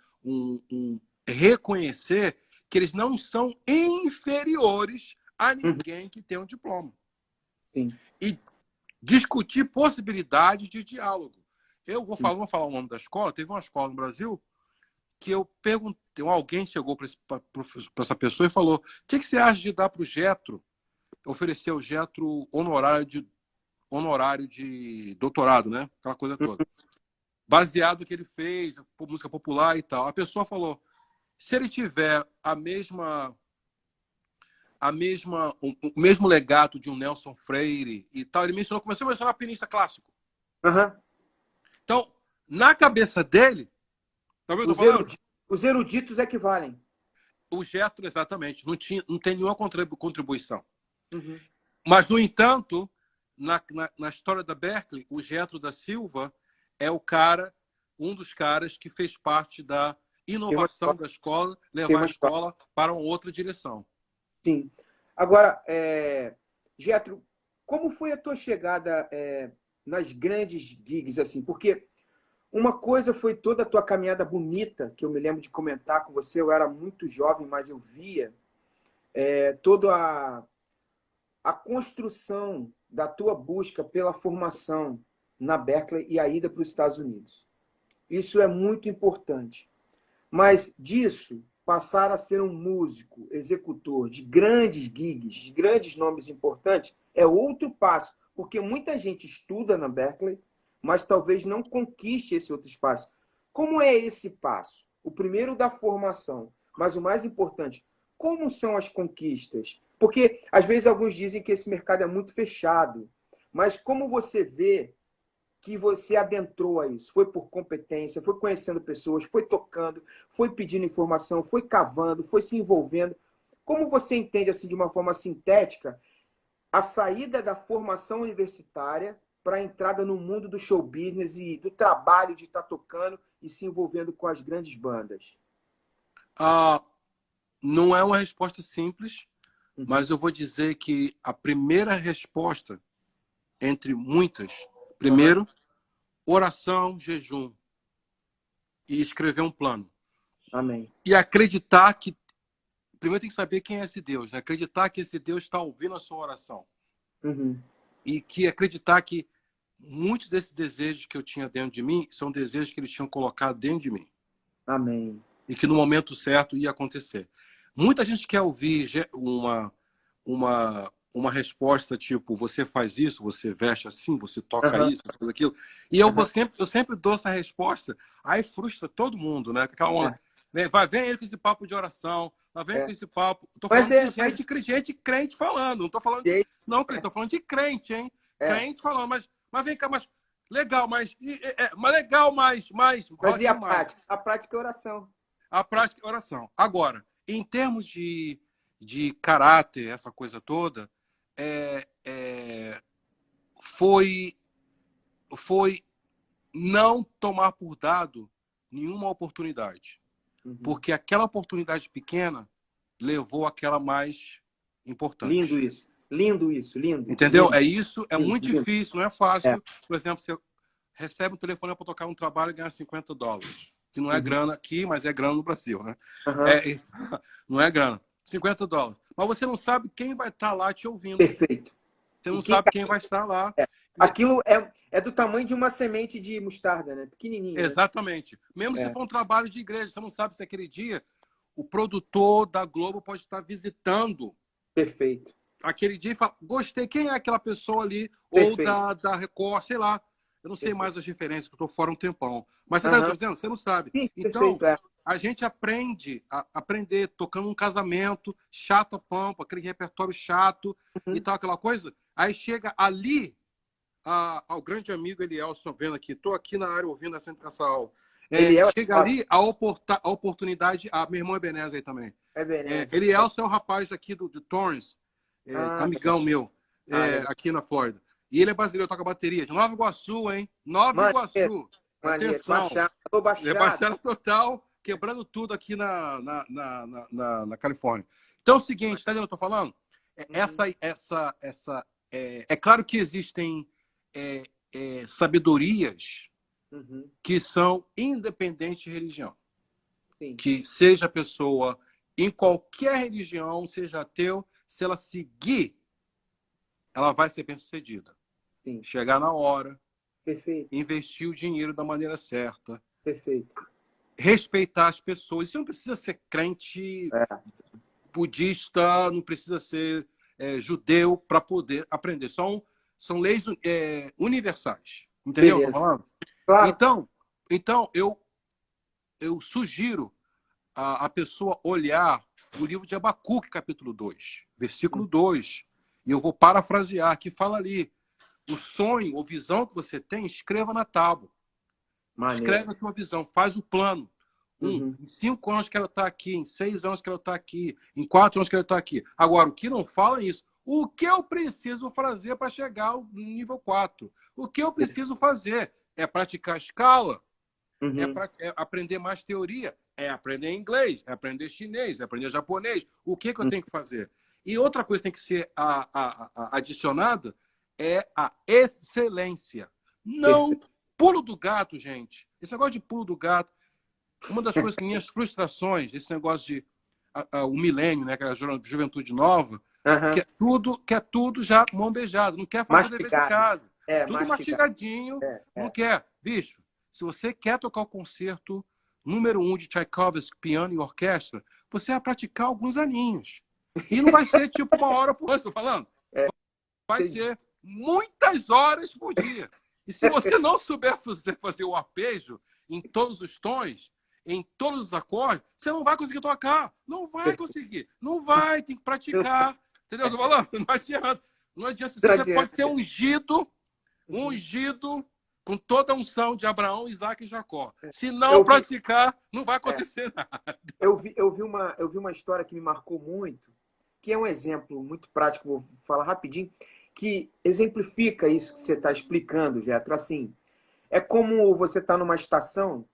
reconhecer que eles não são inferiores a ninguém que tem um diploma. Sim. E discutir possibilidades de diálogo. Eu vou falar o nome da escola. Teve uma escola no Brasil que eu perguntei, alguém chegou para essa pessoa e falou: o que você acha de dar para o Getro, oferecer ao Getro honorário de doutorado, né? Aquela coisa toda. Baseado no que ele fez, música popular e tal. A pessoa falou: se ele tiver o mesmo legado de um Nelson Freire e tal, ele começou a mencionar pianista clássico. Uhum. Então, na cabeça dele, tá vendo? Os eruditos equivalem. O Getro, exatamente, não tem nenhuma contribuição. Uhum. Mas, no entanto, na história da Berklee, o Getro da Silva é um dos caras que fez parte da inovação da escola, levar a escola para uma outra direção. Sim. Agora, Getro, como foi a tua chegada nas grandes gigs, assim? Porque uma coisa foi toda a tua caminhada bonita, que eu me lembro de comentar com você, eu era muito jovem, mas eu via toda a construção da tua busca pela formação na Berklee e a ida para os Estados Unidos. Isso é muito importante. Mas disso, passar a ser um músico, executor de grandes gigs, de grandes nomes importantes, é outro passo, porque muita gente estuda na Berklee, mas talvez não conquiste esse outro espaço. Como é esse passo? O primeiro da formação, mas o mais importante, como são as conquistas? Porque, às vezes, alguns dizem que esse mercado é muito fechado, mas como você vê que você adentrou a isso? Foi por competência, foi conhecendo pessoas, foi tocando, foi pedindo informação, foi cavando, foi se envolvendo. Como você entende, assim, de uma forma sintética, a saída da formação universitária para a entrada no mundo do show business e do trabalho de estar tocando e se envolvendo com as grandes bandas? Não é uma resposta simples, mas eu vou dizer que a primeira resposta, entre muitas, primeiro, oração, jejum e escrever um plano. Amém. E acreditar que... Primeiro tem que saber quem é esse Deus, né? Acreditar que esse Deus está ouvindo a sua oração. E que acreditar que muitos desses desejos que eu tinha dentro de mim são desejos que eles tinham colocado dentro de mim. Amém. E que no momento certo ia acontecer. Muita gente quer ouvir uma resposta tipo: você faz isso, você veste assim, você toca isso, faz aquilo. E eu sempre dou essa resposta, aí frustra todo mundo, né? Aquela onda, vem ele com esse papo de oração, vem com esse papo. Estou falando de gente crente falando, não estou falando de... Não, estou falando de crente, hein? Crente falando, mas vem cá, mas legal, mas legal, mas e a prática? A prática é oração. A prática é oração. Agora, em termos de caráter, essa coisa toda, foi não tomar por dado nenhuma oportunidade. Porque aquela oportunidade pequena levou àquela mais importante. Lindo isso. Entendeu? Lindo. Isso é muito difícil, não é fácil. Por exemplo, você recebe um telefone para tocar um trabalho e ganhar $50. Que não é grana aqui, mas é grana no Brasil, né? Não é grana. $50. Mas você não sabe quem vai estar lá te ouvindo. Perfeito. Você não sabe quem vai estar lá. Aquilo é do tamanho de uma semente de mostarda, né? Pequenininho. Exatamente. Né? Mesmo se for um trabalho de igreja, você não sabe se aquele dia o produtor da Globo pode estar visitando. Perfeito. Aquele dia e fala: gostei, quem é aquela pessoa ali? Perfeito. Ou da Record, sei lá. Eu não sei mais as referências, que eu estou fora um tempão. Mas você está dizendo? Você não sabe. Sim, então, perfeito, a gente aprende a aprender tocando um casamento, chato a pampa, aquele repertório chato e tal, aquela coisa. Aí chega ali ao grande amigo Elielson, vendo aqui, estou aqui na área ouvindo essa aula. Chega ali a oportunidade. Meu irmão Ebenezer aí também. Elielson é o rapaz aqui de Torrance, amigão meu, aqui na Flórida. E ele é brasileiro, toca bateria. De Nova Iguaçu, hein? Nova Maneiro, Iguaçu. maneiro. Atenção. Baixada. Alô, É Baixada. Baixada Total, quebrando tudo aqui na Califórnia. Então é o seguinte, tá vendo o que eu tô falando? É claro que existem sabedorias que são independentes de religião. Sim. Que seja a pessoa em qualquer religião, seja ateu, se ela seguir, ela vai ser bem-sucedida. Sim. Chegar na hora, Perfeito. investir o dinheiro da maneira certa, Perfeito. respeitar as pessoas. Isso não precisa ser crente, budista, não precisa ser judeu para poder aprender. São leis universais. Entendeu? Beleza. Tô falando? Claro. Então eu sugiro a pessoa olhar o livro de Abacuque, capítulo 2, versículo 2. E eu vou parafrasear, que fala ali: o sonho ou visão que você tem, escreva na tábua. Maneiro. Escreve a tua visão, faz o plano. Uhum. Em 5 anos quero estar aqui, em 6 anos quero estar aqui, em 4 anos quero estar aqui. Agora, o que não fala é isso. O que eu preciso fazer para chegar ao nível 4? O que eu preciso fazer? É praticar escala? Uhum. É aprender mais teoria? É aprender inglês? É aprender chinês? É aprender japonês? O que eu tenho que fazer? E outra coisa que tem que ser adicionada é a excelência. Não Perfeito. pulo do gato, gente. Esse negócio de pulo do gato, uma das coisas, minhas frustrações, esse negócio de o milênio, né, que é a juventude nova, quer tudo já mão beijada, não quer fazer o dever de casa. Tudo mastigadinho, não quer. Bicho, se você quer tocar o concerto número 1 de Tchaikovsky, piano e orquestra, você vai praticar alguns aninhos. E não vai ser tipo 1 hora por ano, estou falando. Vai ser muitas horas por dia. E se você não souber fazer o arpejo em todos os tons, em todos os acordes, você não vai conseguir tocar. Não vai conseguir. Não vai, tem que praticar. Entendeu? Estou falando? Não adianta. Não adianta. Você pode ser ungido com toda a unção de Abraão, Isaac e Jacó. Se não praticar, não vai acontecer nada. Eu vi uma história que me marcou muito, que é um exemplo muito prático, vou falar rapidinho, que exemplifica isso que você está explicando, Getro. Assim, é como você está numa estação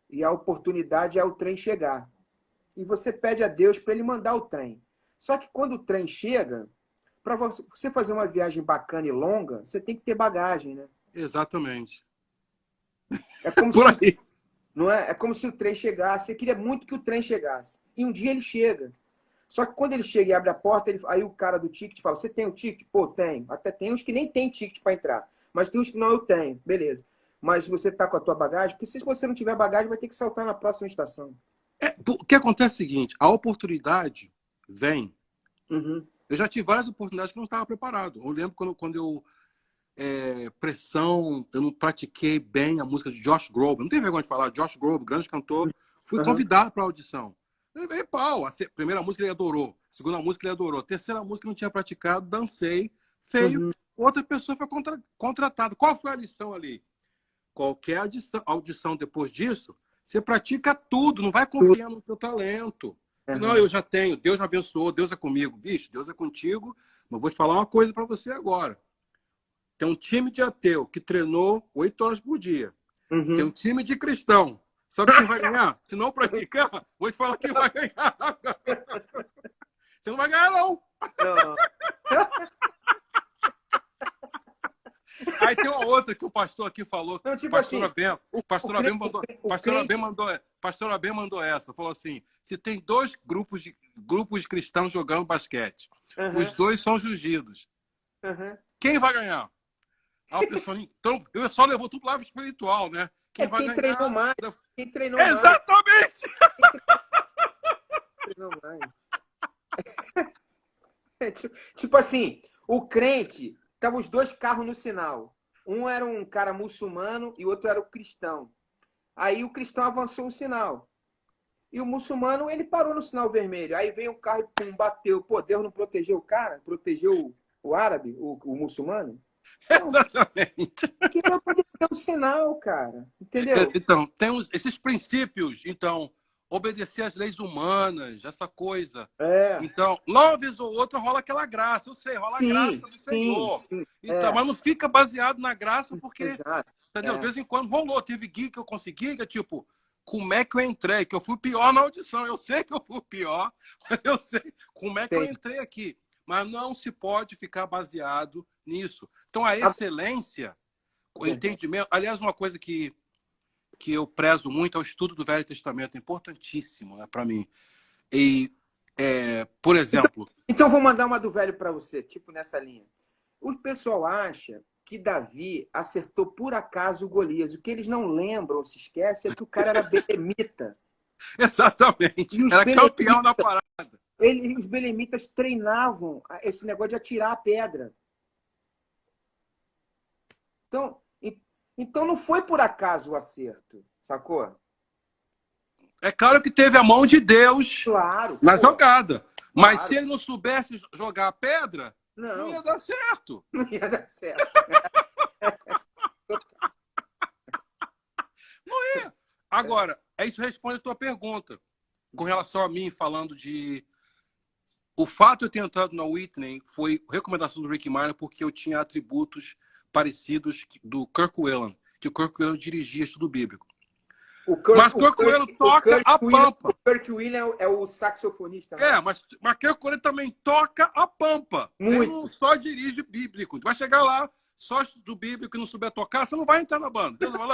e a oportunidade é o trem chegar. E você pede a Deus para ele mandar o trem. Só que quando o trem chega, para você fazer uma viagem bacana e longa, você tem que ter bagagem, né? Exatamente. É como Por se, aí. não é? É como se o trem chegasse. Você queria muito que o trem chegasse. E um dia ele chega. Só que quando ele chega e abre a porta, aí o cara do ticket fala: você tem o ticket? Pô, tem. Até tem uns que nem tem ticket para entrar. Mas tem uns que não, eu tenho. Beleza. Mas você tá com a tua bagagem? Porque se você não tiver bagagem, vai ter que saltar na próxima estação. O que acontece é o seguinte: a oportunidade vem. Uhum. Eu já tive várias oportunidades que não estava preparado. Eu lembro quando eu eu não pratiquei bem a música de Josh Groban. Não tem vergonha de falar, Josh Groban, grande cantor. Fui convidado para a audição. Levei pau. A primeira música ele adorou. A segunda música ele adorou. A terceira música eu não tinha praticado, dancei, feio. Outra pessoa foi contratada. Qual foi a lição ali? Qualquer audição depois disso, você pratica tudo, não vai confiar no seu talento. Não, eu já tenho, Deus me abençoou, Deus é comigo. Bicho, Deus é contigo, mas vou te falar uma coisa para você agora. Tem um time de ateu que treinou 8 horas por dia. Tem um time de cristão. Sabe quem vai ganhar? Se não praticar, vou te falar quem vai ganhar. Você não vai ganhar, não. Não. Aí tem uma outra que o pastor aqui falou. Não, tipo pastor assim, Pastor Abel mandou essa. Falou assim: se tem 2 grupos de cristãos jogando basquete, os 2 são ungidos. Quem vai ganhar? A pessoa, então, eu só levou tudo lá espiritual, né? Quem vai ganhar? Treinou mais. Quem treinou mais. Exatamente! Quem treinou mais. Tipo assim, o crente, estavam os 2 carros no sinal. Um era um cara muçulmano e o outro era o cristão. Aí o cristão avançou o sinal. E o muçulmano, ele parou no sinal vermelho. Aí veio um carro e pum, bateu. Pô, Deus não protegeu o cara? Protegeu o árabe, o muçulmano? Não. Exatamente. Que vai poder ter um sinal, cara. Entendeu? Então, tem esses princípios, então, obedecer às leis humanas, essa coisa. É. Então, lá uma vez ou outra rola aquela graça. Eu sei, rola a Sim, graça do sim, Senhor. sim. Então, mas não fica baseado na graça, porque, Exato. entendeu? É. De vez em quando rolou. Teve gig que eu consegui, que é tipo, como é que eu entrei? Que eu fui pior na audição. Eu sei que eu fui pior, mas eu sei como é que eu Entendi. entrei aqui. Mas não se pode ficar baseado nisso. Então, a Ah, excelência, o verdade. entendimento... Aliás, uma coisa que eu prezo muito é o estudo do Velho Testamento. É importantíssimo, né, para mim. E, por Então, exemplo... então, vou mandar uma do velho para você, tipo nessa linha. O pessoal acha que Davi acertou por acaso o Golias. O que eles não lembram ou se esquecem é que o cara era belemita. Exatamente. E os Era campeão na belemitas, parada. os belemitas treinavam esse negócio de atirar a pedra. Então, então não foi por acaso o acerto, sacou? É claro que teve a mão de Deus Claro, na pô, jogada. Mas claro. se ele não soubesse jogar a pedra, não ia Não, dar certo. não ia dar certo. Agora, isso responde a tua pergunta. Com relação a mim, falando de... O fato de eu ter entrado na Whitney foi recomendação do Rick Minor porque eu tinha atributos parecidos do Kirk Whelan, que o Kirk Whelan dirigia estudo bíblico. Mas Kirk Whelan toca a pampa. O Kirk Whelan é o saxofonista, não? Mas Kirk Whelan também toca a pampa. Ele não Muito. só dirige bíblico. Tu vai chegar lá, só do bíblico e não souber tocar, você não vai entrar na banda. Entendeu o que eu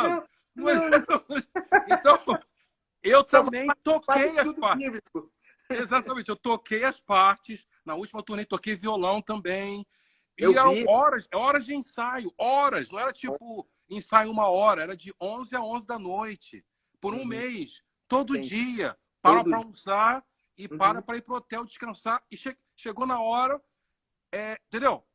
tô falando? Então, eu Só também faz toquei as estudo partes. bíblico. Exatamente, eu toquei as partes. Na última turnê toquei violão também. Eu E eram vi. horas de ensaio, horas. Não era tipo ensaio 1 hora, era de 11 a 11 da noite, por um mês, todo Entendi. dia. Para Todo para almoçar e para ir pro hotel descansar. E chegou na hora, entendeu?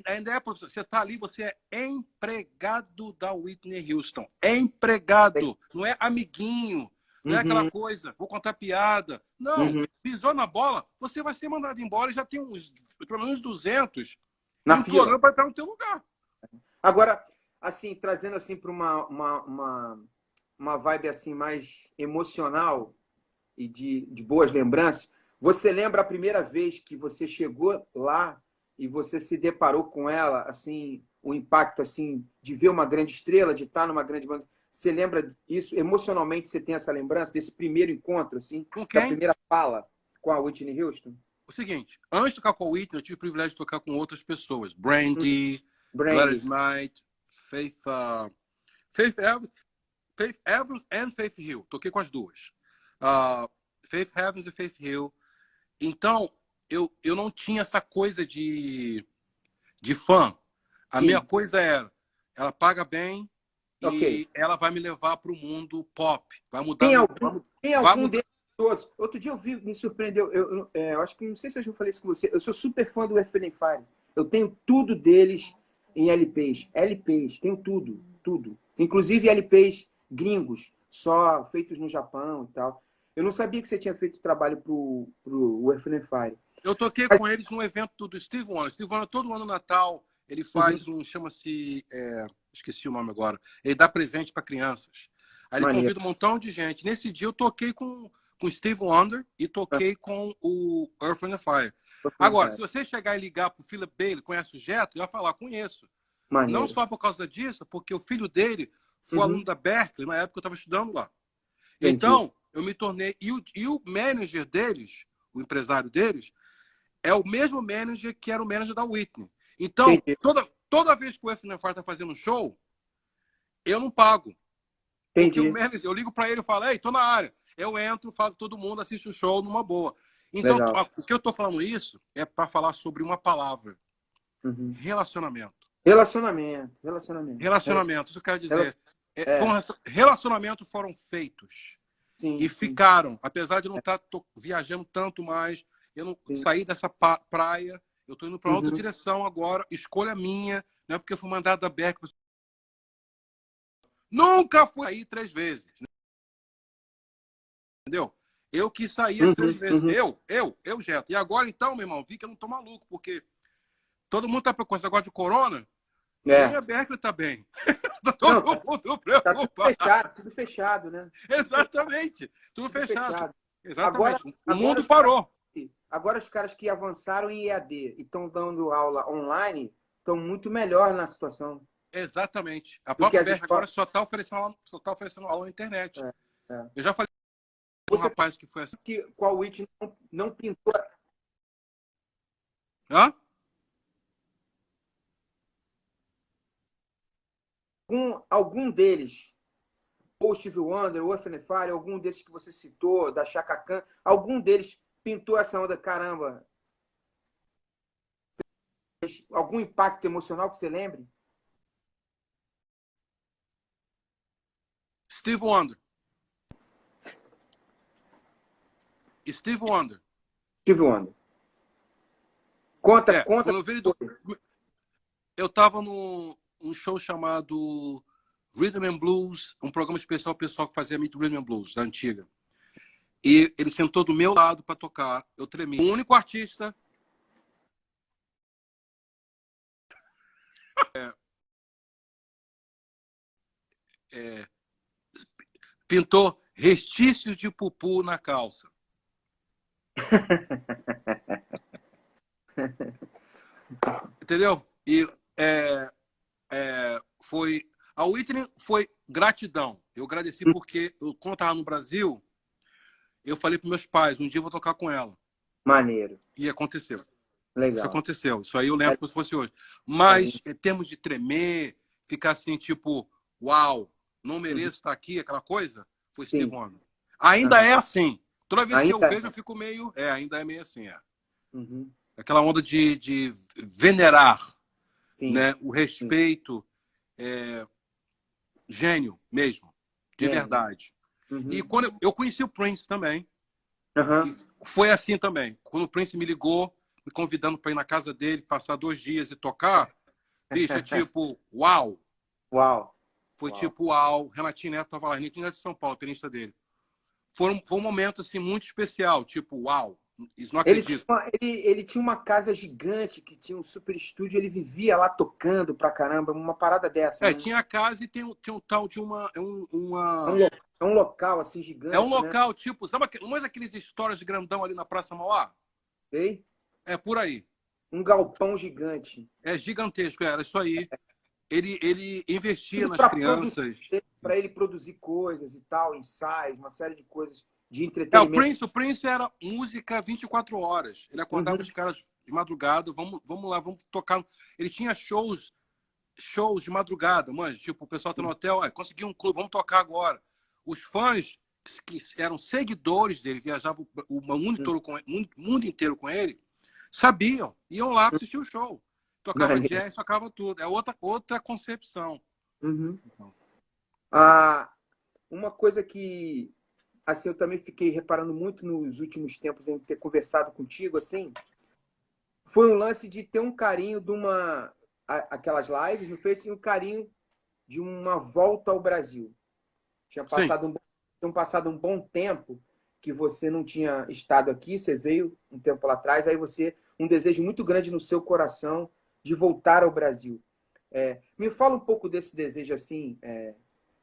Ainda é, você tá ali, você é empregado da Whitney Houston. É empregado, não é amiguinho. Não é aquela coisa, vou contar piada. Não, pisou na bola, você vai ser mandado embora e já tem pelo menos 200 na fila. implorando para estar no teu lugar. Agora, assim, trazendo assim para uma vibe assim mais emocional e de boas lembranças, você lembra a primeira vez que você chegou lá e você se deparou com ela, assim, o impacto assim de ver uma grande estrela, de estar numa grande banda? Você lembra isso? Emocionalmente você tem essa lembrança desse primeiro encontro, assim, Com da quem? primeira fala com a Whitney Houston? O seguinte, antes de tocar com a Whitney, eu tive o privilégio de tocar com outras pessoas. Brandy, Gladys Brandy. Knight, Faith Evans e Faith Hill. Toquei com as duas. Faith Evans e Faith Hill. Então, eu não tinha essa coisa de fã. A Sim. minha coisa era, ela paga bem e Ok. ela vai me levar para o mundo pop. Vai mudar Tem meu... algum deles todos? Outro dia eu vi, me surpreendeu. Eu acho que não sei se eu já falei isso com você. Eu sou super fã do Earth, Wind and Fire. Eu tenho tudo deles em LPs. LPs, tenho tudo, tudo. Inclusive LPs gringos, só feitos no Japão e tal. Eu não sabia que você tinha feito trabalho pro Earth, Wind and Fire. Eu toquei com eles num evento do Steve Wonder. Steve Wonder, todo ano no Natal, ele faz chama-se... esqueci o nome agora. Ele dá presente para crianças. Aí ele convida um montão de gente. Nesse dia eu toquei com Steve Wonder e toquei com o Earth, Wind and Fire. Agora, se você chegar e ligar para o Philip Bailey, conhece o Jetro, ele vai falar, conheço. Maneiro. Não só por causa disso, porque o filho dele foi aluno da Berkeley, na época eu estava estudando lá. Entendi. Então, eu me tornei... E o manager deles, o empresário deles, é o mesmo manager que era o manager da Whitney. Então, toda vez que o Earth, Wind and Fire está fazendo um show, eu não pago. Porque o manager, eu ligo para ele e falo, ei, tô na área. Eu entro, falo, todo mundo assiste o show numa boa. Então, o que eu tô falando isso é para falar sobre uma palavra. Relacionamento. Relacionamento. Isso eu quero dizer. Relacionamentos foram feitos. E ficaram. Apesar de não estar viajando tanto mais, eu não saí dessa praia, eu estou indo para outra direção agora, escolha minha, não é porque eu fui mandado da Berkeley. Nunca fui sair 3 vezes. Entendeu? Eu quis sair as 3 vezes. Eu, Jeto. E agora, então, meu irmão, vi que eu não tô maluco, porque todo mundo tá com esse negócio de corona, nem a Berkeley tá bem. Tá Não, todo mundo tá tudo preocupado. fechado, tudo fechado, né? Exatamente. Tudo Tudo fechado. fechado. Agora, Exatamente. O agora mundo os caras, parou. agora os caras que avançaram em EAD e estão dando aula online estão muito melhor na situação Exatamente. A do que própria as UERJ agora escolas. só tá oferecendo aula na internet. É, é. Eu já falei com um Você rapaz que foi assim. que qual It não pintou Hã? algum deles, ou Steve Wonder, ou FNFire, algum desses que você citou, da Chaka Khan, algum deles pintou essa onda, caramba, algum impacto emocional que você lembre? Steve Wonder. Steve Wonder. Steve Wonder. Conta, conta. Quando eu vi ele eu tava num show chamado Rhythm and Blues, um programa especial pessoal que fazia Meet Rhythm and Blues, da antiga. E ele sentou do meu lado para tocar. Eu tremi. O único artista é, pintou restícios de pupu na calça. Entendeu? E foi. A Whitney foi gratidão. Eu agradeci porque, quando eu estava no Brasil, eu falei para meus pais: um dia eu vou tocar com ela. Maneiro. E aconteceu. Isso Legal. aconteceu. Isso aí eu lembro como se fosse hoje. Mas, em termos de tremer, ficar assim, tipo, uau, não mereço estar aqui, aquela coisa, foi Steve Sim. Wonder. Ainda é assim. Toda vez que eu Ainda. vejo, eu fico meio. Ainda é meio assim. Uhum. Aquela onda de venerar, Sim. né? O respeito, gênio mesmo, de Gênio. verdade. E Uhum. quando eu conheci o Prince também, Uhum. e foi assim também. Quando o Prince me ligou, me convidando para ir na casa dele, passar 2 dias e tocar, bicho, é tipo, uau. Uau. Foi Uau. tipo, uau. Renatinho Neto estava lá, Renatinho Neto de São Paulo, tenista dele. Foi um momento assim muito especial, tipo, uau. Isso não acredito. Ele tinha uma casa gigante que tinha um super estúdio, ele vivia lá tocando pra caramba, uma parada dessa, né? Tinha a casa e tem um tal de uma. É um local assim É um gigante, né? local, tipo, sabe umas daqueles histórias de grandão ali na Praça Mauá? Sei? É por aí. Um galpão gigante. É gigantesco, era isso aí. Ele investia Tudo nas para produzir, crianças. para ele produzir coisas e tal, ensaios, uma série de coisas de O entretenimento. Prince era música 24 horas. Ele acordava Uhum. os caras de madrugada, vamos lá, vamos tocar. Ele tinha shows de madrugada, mano. Tipo, o pessoal tá no hotel, consegui um clube, vamos tocar agora. Os fãs que eram seguidores dele, viajavam o mundo inteiro com ele, sabiam, iam lá assistir o show. Tocava Maneiro. jazz, tocava tudo. É outra concepção. Uhum. Ah, uma coisa que assim, eu também fiquei reparando muito nos últimos tempos em ter conversado contigo, assim, foi um lance de ter um carinho de aquelas lives, não foi assim, um carinho de uma volta ao Brasil. Tinha Sim. passado um bom tempo que você não tinha estado aqui, você veio um tempo lá atrás, aí você, um desejo muito grande no seu coração de voltar ao Brasil. Me fala um pouco desse desejo assim.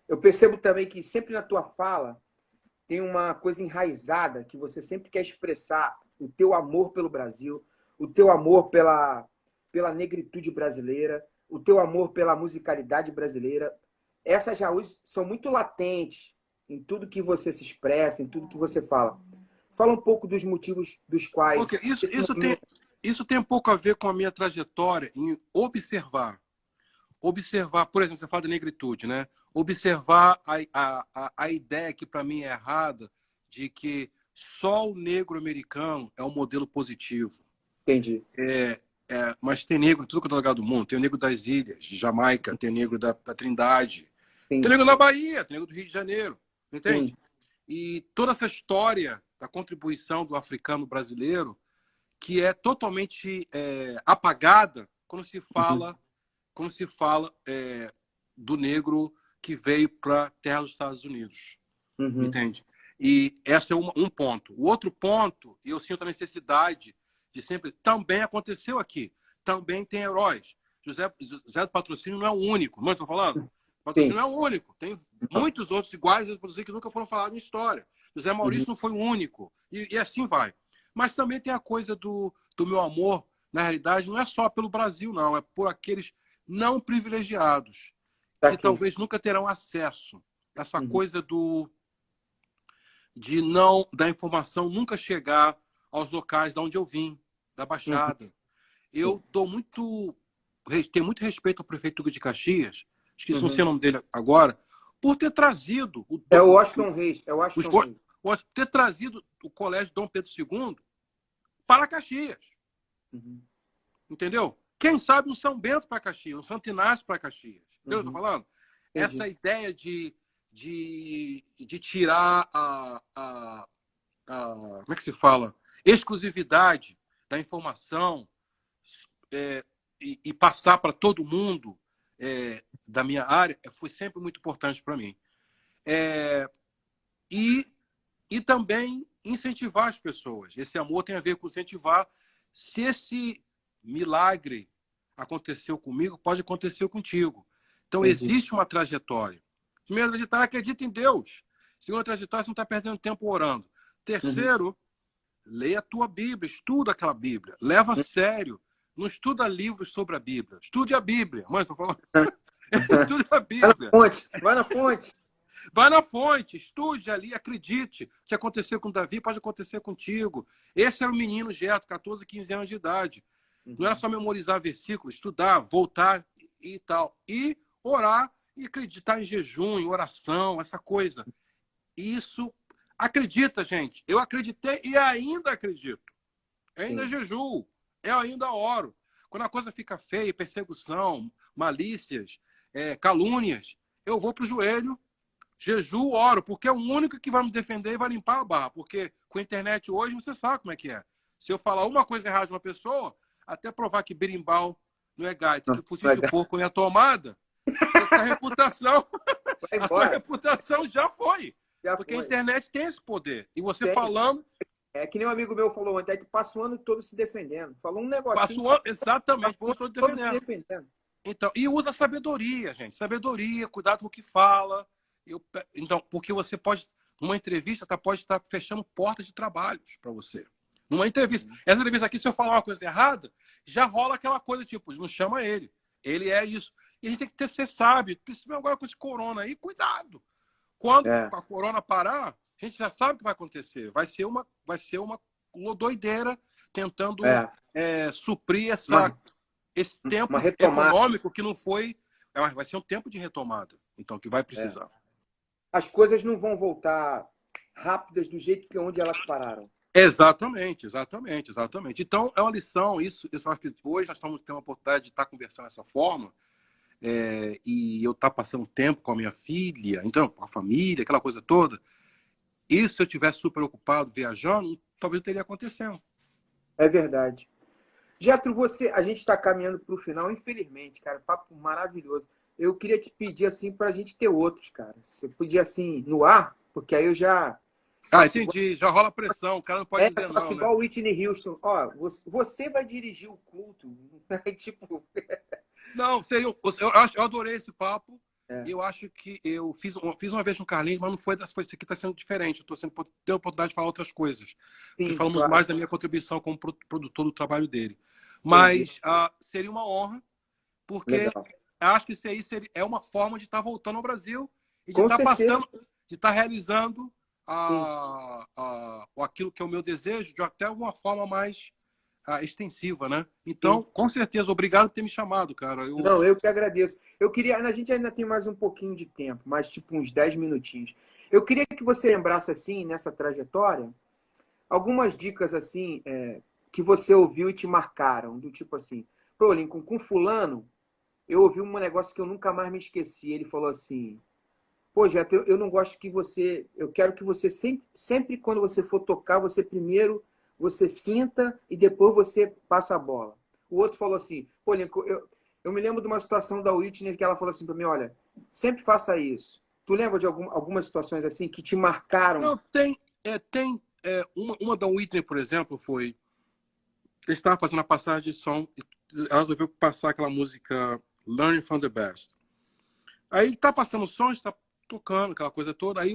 Eu percebo também que sempre na tua fala tem uma coisa enraizada que você sempre quer expressar o teu amor pelo Brasil, o teu amor pela negritude brasileira, o teu amor pela musicalidade brasileira. Essas raízes são muito latentes em tudo que você se expressa, em tudo que você fala. Fala um pouco dos motivos dos quais Ok, isso, esse isso, tem, movimento... isso tem um pouco a ver com a minha trajetória em observar. Observar, por exemplo, você fala da negritude, né? Observar a ideia que para mim é errada de que só o negro americano é um modelo positivo. Entendi. Mas tem negro em tudo quanto é lugar do mundo. Tem o negro das ilhas, de Jamaica, tem negro da Trindade, tem Sim, negro da Bahia, tem negro do Rio de Janeiro, sim. entende? E toda essa história da contribuição do africano brasileiro, que é totalmente apagada Uhum, quando se fala do negro que veio para a terra dos Estados Unidos, uhum, entende? E esse é um ponto. O outro ponto, e eu sinto a necessidade de sempre, também aconteceu aqui, também tem heróis. José do Patrocínio não é o único, não estou falando? Patrocínio não é o único. Tem muitos outros iguais a produzir que nunca foram falados em história. José Maurício não foi o único. E assim vai. Mas também tem a coisa do meu amor, na realidade, não é só pelo Brasil, não. É por aqueles não privilegiados, Tá que aqui. talvez nunca terão acesso. Essa coisa da informação nunca chegar aos locais de onde eu vim, da Baixada. Eu tenho muito respeito ao prefeito Duque de Caxias, esqueci o nome dele agora, por ter trazido É o Washington Reis. É o Washington Reis. ter trazido o Colégio Dom Pedro II para Caxias. Entendeu? Quem sabe um São Bento para Caxias, um Santo Inácio para Caxias. Entendeu o que eu estou falando? Entendi. Essa ideia de tirar como é que se fala? Exclusividade da informação e passar para todo mundo da minha área foi sempre muito importante para mim. E também incentivar as pessoas. Esse amor tem a ver com incentivar. Se esse milagre aconteceu comigo, pode acontecer contigo. Então, existe uma trajetória. Primeiro, trajetória, acredita em Deus. Segunda trajetória, você não está perdendo tempo orando. Terceiro, leia a tua Bíblia, estuda aquela Bíblia. Leva a sério. Não estuda livros sobre a Bíblia. Estude a Bíblia. Mãe, estou falando. Estude a Bíblia. Vai na fonte. Vai na fonte, estude ali, acredite. O que aconteceu com o Davi pode acontecer contigo. Esse era o menino Geto, 14, 15 anos de idade. Não era só memorizar versículos, estudar, voltar e tal. E orar e acreditar em jejum, em oração, essa coisa. Isso, acredita, gente. Eu acreditei e ainda acredito. Eu ainda jejuo, eu ainda oro. Quando a coisa fica feia, perseguição, malícias, calúnias, eu vou para o joelho, jejuo, oro, porque é o único que vai me defender e vai limpar a barra. Porque com a internet hoje, você sabe como é que é. Se eu falar uma coisa errada de uma pessoa, até provar que berimbau não é gaita, que fuzil de porco não é tomada, a reputação já foi. Porque a internet tem esse poder. E você falando... É que nem um amigo meu falou ontem, que passa o ano todo se defendendo. Falou um negocinho... Exatamente, todo se defendendo. Então, e usa sabedoria, gente. Sabedoria, cuidado com o que fala. Então, porque você pode... Numa entrevista, pode estar fechando portas de trabalhos para você. Numa entrevista. Essa entrevista aqui, se eu falar uma coisa errada, já rola aquela coisa, tipo, não chama ele. Ele é isso. E a gente tem que ser sábio. Principalmente agora com esse corona aí, cuidado. Quando a corona parar, a gente já sabe o que vai acontecer. Vai ser uma doideira tentando suprir esse tempo econômico que não foi... Vai ser um tempo de retomada. Então, que vai precisar. As coisas não vão voltar rápidas do jeito que onde elas pararam. Exatamente. Então, é uma lição. Isso eu acho que hoje nós estamos tendo a oportunidade de estar conversando dessa forma. E eu estar passando tempo com a minha filha, então, com a família, aquela coisa toda. E se eu tivesse super ocupado viajando, talvez não teria acontecendo. É verdade. Getro, a gente está caminhando para o final, infelizmente, cara. Papo maravilhoso. Eu queria te pedir, assim, para a gente ter outros, cara. Você podia, assim, no ar, porque aí eu já... entendi. Já rola pressão. O cara não pode dizer não, igual o Whitney Houston. Ó, você vai dirigir o culto. Tipo... Não, seria... Eu adorei esse papo. Eu acho que eu fiz uma vez no Carlinhos, mas não foi dessa coisa. Isso aqui está sendo diferente. Eu estou tendo a oportunidade de falar outras coisas. Porque falamos mais da minha contribuição como produtor do trabalho dele. Mas seria uma honra, porque acho que isso aí é uma forma de estar voltando ao Brasil e de estar passando, de estar realizando aquilo que é o meu desejo de até uma forma mais extensiva, né? Então, com certeza, obrigado por ter me chamado, cara. Não, eu que agradeço. Eu queria, a gente ainda tem mais um pouquinho de tempo, mais tipo uns 10 minutinhos. Eu queria que você lembrasse, assim, nessa trajetória, algumas dicas, assim, que você ouviu e te marcaram, do tipo assim, pô, Lincoln, com fulano, eu ouvi um negócio que eu nunca mais me esqueci. Ele falou assim, pô, Jeto, eu não gosto que você... Eu quero que você sempre quando você for tocar, você primeiro... Você sinta e depois você passa a bola. O outro falou assim, pô, Lincoln, eu me lembro de uma situação da Whitney que ela falou assim para mim, olha, sempre faça isso. Tu lembra de algumas situações assim que te marcaram? Não, tem uma da Whitney, por exemplo, foi... Ele estava fazendo a passagem de som e ela resolveu passar aquela música Learning from the Best. Aí tá passando som, a gente tá tocando, aquela coisa toda. Aí,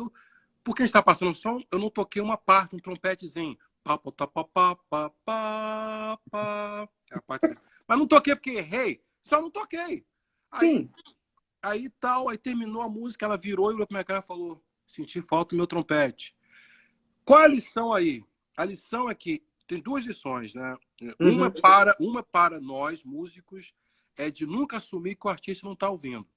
porque a gente tá passando som, eu não toquei uma parte, um trompetezinho. Pá, pá, tá, pá, pá, pá, pá, pá. É a parte assim. Mas não toquei porque errei. Só não toquei. Aí, Sim. aí tal, aí terminou a música, ela virou e olhou pra minha cara e falou: senti falta do meu trompete. Qual a lição aí? A lição é que tem duas lições, né? Uhum. Uma é para nós, músicos, é de nunca assumir que o artista não está ouvindo.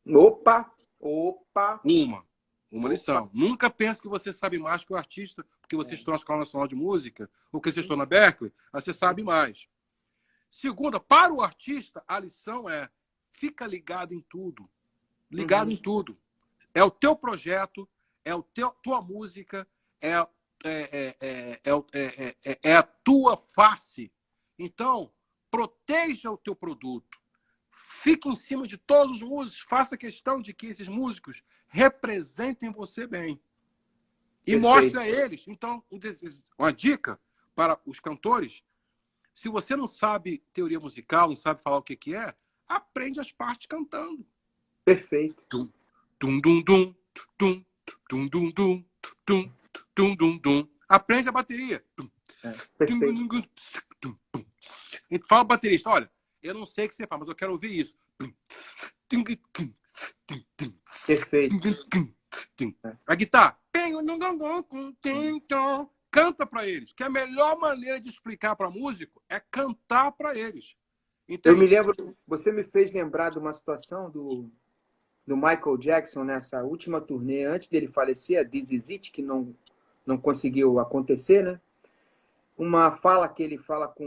Opa, opa, Uma opa. lição. Nunca pense que você sabe mais que o artista, porque você estudou na Escola Nacional de Música, ou que você estudou na Berkeley, aí você sabe mais. Segunda, para o artista, a lição é: fica ligado em tudo. Ligado Uhum. em tudo. É o teu projeto, é tua música, é a tua face. Então, proteja o teu produto. Fique em cima de todos os músicos. Faça questão de que esses músicos representem você bem. E mostre Perfeito. a eles. Então, uma dica para os cantores: se você não sabe teoria musical, não sabe falar o que é, aprende as partes cantando. Perfeito. Tum, tum, dum, dum, tum, tum, dum, dum, tum, tum, dum, dum. Aprende a bateria. Perfeito. E fala ao baterista: olha, eu não sei o que você faz, mas eu quero ouvir isso. Perfeito. A guitarra. Canta para eles. Que a melhor maneira de explicar para músico é cantar para eles. Eu me Entende? lembro, você me fez lembrar de uma situação do Michael Jackson nessa última turnê, antes dele falecer, a This Is It, que não conseguiu acontecer, né? Uma fala que ele fala com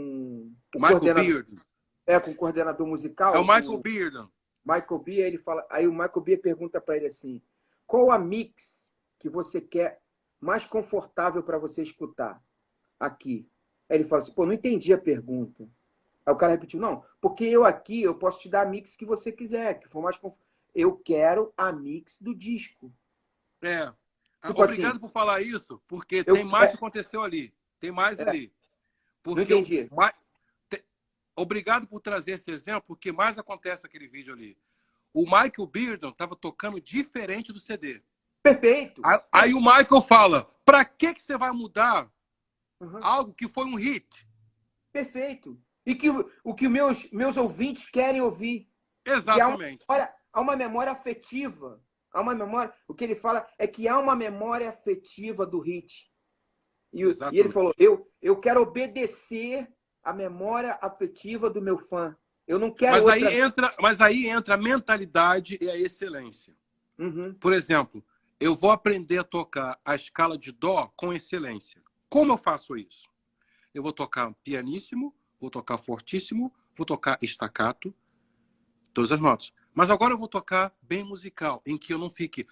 o Michael coordenador, Beard. com o coordenador É o musical, Michael o Beard. Michael Bia, ele fala, aí o Michael Bia pergunta para ele assim: qual a mix que você quer mais confortável para você escutar aqui? Aí ele fala assim: pô, não entendi a pergunta. Aí o cara repetiu: não, porque eu aqui eu posso te dar a mix que você quiser, que for mais confortável. Eu quero a mix do disco. É. Tipo assim, Obrigado por falar isso, porque tem eu mais que aconteceu ali. Tem mais é, ali. não Porque entendi. obrigado por trazer esse exemplo, porque mais acontece naquele vídeo ali. O Michael Beardon estava tocando diferente do CD. Perfeito. Aí o Michael fala: para que você vai mudar Uhum. algo que foi um hit? Perfeito. E que o que meus ouvintes querem ouvir. Que Exatamente. há uma memória afetiva. Há uma memória. O que ele fala é que há uma memória afetiva do hit. E ele falou: Exatamente. eu quero obedecer à memória afetiva do meu fã. Eu não quero outra. Mas aí entra a mentalidade e a excelência. Uhum. Por exemplo, eu vou aprender a tocar a escala de dó com excelência. Como eu faço isso? Eu vou tocar pianíssimo, vou tocar fortíssimo, vou tocar staccato, todas as notas. Mas agora eu vou tocar bem musical, em que eu não fique.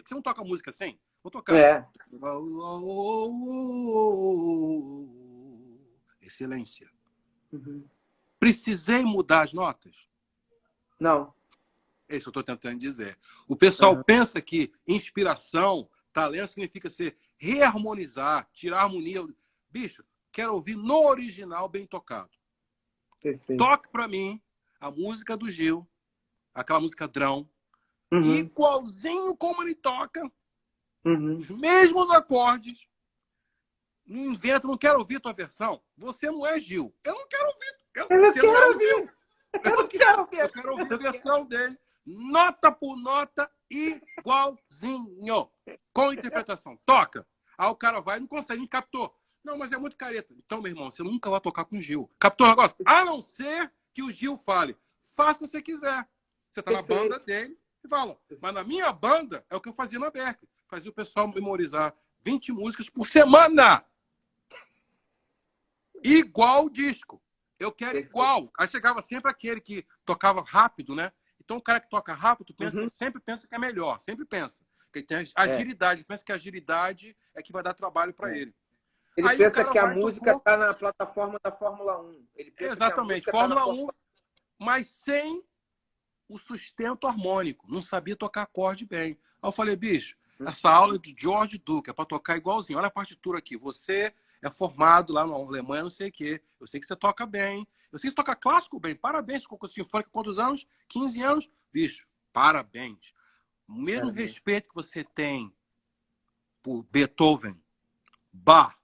Você não toca música assim? Vou tocar. É. Excelência. Uhum. Precisei mudar as notas? Não. É isso que eu estou tentando dizer. O pessoal Uhum. pensa que inspiração, talento significa ser reharmonizar, tirar a harmonia. Bicho, quero ouvir no original bem tocado. Perfeito. Toque para mim a música do Gil, aquela música Drão, Uhum. igualzinho como ele toca, Uhum. os mesmos acordes. Não invento, não quero ouvir tua versão. Você não é Gil. Eu não quero ouvir. Eu não Você não é quero o Gil. ouvir. Eu não quero Eu ouvir. quero ouvir a versão dele, nota por nota, igualzinho. Com interpretação. Toca. Aí o cara vai e não consegue, não captou. Não, mas é muito careta. Então, meu irmão, você nunca vai tocar com o Gil. Captou o negócio? A não ser que o Gil fale. Faça o que você quiser. Você tá na banda Perfeito. dele e fala. Mas na minha banda é o que eu fazia na Berkeley. Fazia o pessoal memorizar 20 músicas por semana. Igual o disco. Eu quero Perfeito. igual. Aí chegava sempre aquele que tocava rápido, né? Então o cara que toca rápido Uhum. sempre pensa que é melhor, sempre pensa. Que tem É. agilidade, pensa que a agilidade é que vai dar trabalho para É. ele. Ele Aí o pensa cara que a vai e música tocou. está na plataforma da Fórmula 1. Ele pensa que a Exatamente, música está na Fórmula Fórmula 1, mas sem o sustento harmônico. Não sabia tocar acorde bem. Aí eu falei, bicho, 1. essa aula é de George Duke, é para tocar igualzinho. Olha a partitura aqui. Você é formado lá na Alemanha, não sei o quê. Eu sei que você toca bem. Eu sei que você toca clássico bem. Parabéns. Ficou com o sinfônico quantos anos? 15 anos? Bicho, parabéns. O mesmo respeito que você tem por Beethoven, Bach,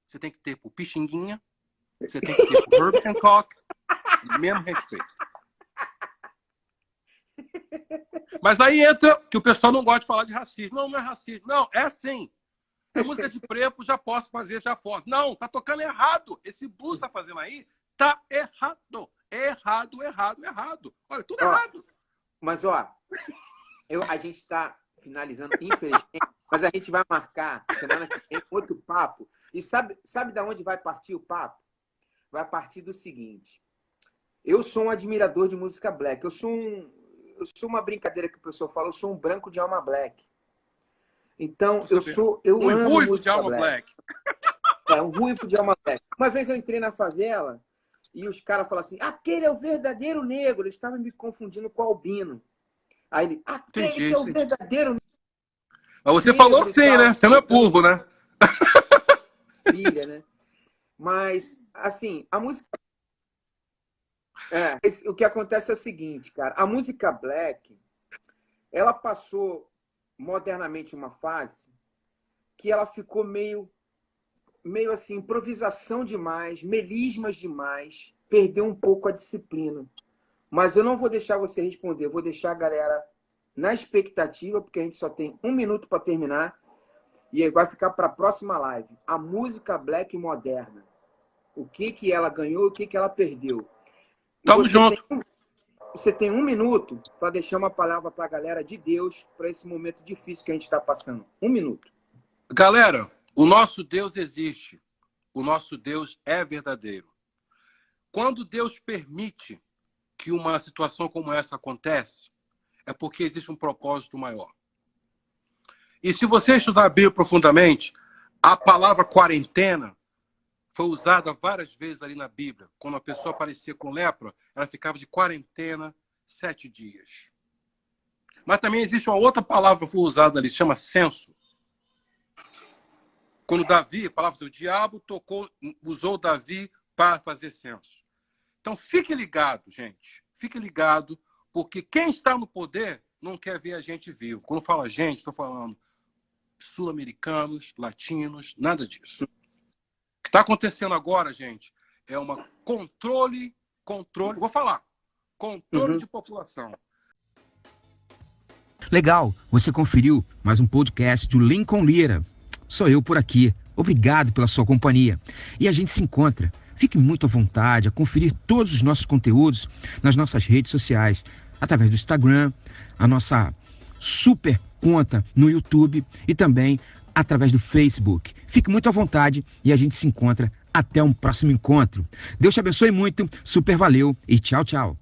você tem que ter por Pixinguinha, você tem que ter por Herbie Hancock, mesmo respeito. Mas aí entra que o pessoal não gosta de falar de racismo. Não, não é racismo. Não, é sim. É música de preto, já posso fazer, já posso. Não, tá tocando errado. Esse blues tá fazendo aí, tá errado. Errado, errado, errado. Olha, tudo errado. Mas, a gente tá finalizando, infelizmente, mas a gente vai marcar semana que vem outro papo. E sabe de onde vai partir o papo? Vai partir do seguinte. Eu sou um admirador de música black. Eu sou uma brincadeira que o pessoal fala, eu sou um branco de alma black. Então, eu amo ruivo música de alma black. É, um ruivo de alma black. Uma vez eu entrei na favela e os caras falaram assim, aquele é o verdadeiro negro. Eles estavam me confundindo com o albino. Aí ele, aquele que é o verdadeiro negro. Mas você falou sim, né? Você não é burro, né? Filha, né? Mas, assim, a música... o que acontece é o seguinte, cara. A música black, ela passou modernamente uma fase que ela ficou meio assim, improvisação demais, melismas demais, perdeu um pouco a disciplina. Mas eu não vou deixar você responder, eu vou deixar a galera na expectativa, porque a gente só tem 1 minuto para terminar, e aí vai ficar para a próxima live. A música black moderna. O que ela ganhou, o que ela perdeu. Tamo junto. Você tem 1 minuto para deixar uma palavra para a galera de Deus para esse momento difícil que a gente está passando. 1 minuto. Galera, o nosso Deus existe. O nosso Deus é verdadeiro. Quando Deus permite que uma situação como essa acontece, é porque existe um propósito maior. E se você estudar a Bíblia profundamente, a palavra quarentena foi usada várias vezes ali na Bíblia. Quando a pessoa aparecia com lepra, ela ficava de quarentena 7 dias. Mas também existe uma outra palavra que foi usada ali, se chama censo. Quando Davi, a palavra o diabo usou Davi para fazer censo. Então fique ligado, gente. Fique ligado, porque quem está no poder não quer ver a gente vivo. Quando fala gente, estou falando sul-americanos, latinos, nada disso. O que está acontecendo agora, gente, é uma controle, vou falar, controle de população. Legal, você conferiu mais um podcast do Lincoln Lira. Sou eu por aqui. Obrigado pela sua companhia. E a gente se encontra. Fique muito à vontade a conferir todos os nossos conteúdos nas nossas redes sociais, através do Instagram, a nossa super conta no YouTube e também através do Facebook. Fique muito à vontade e a gente se encontra até um próximo encontro. Deus te abençoe muito, super valeu e tchau, tchau.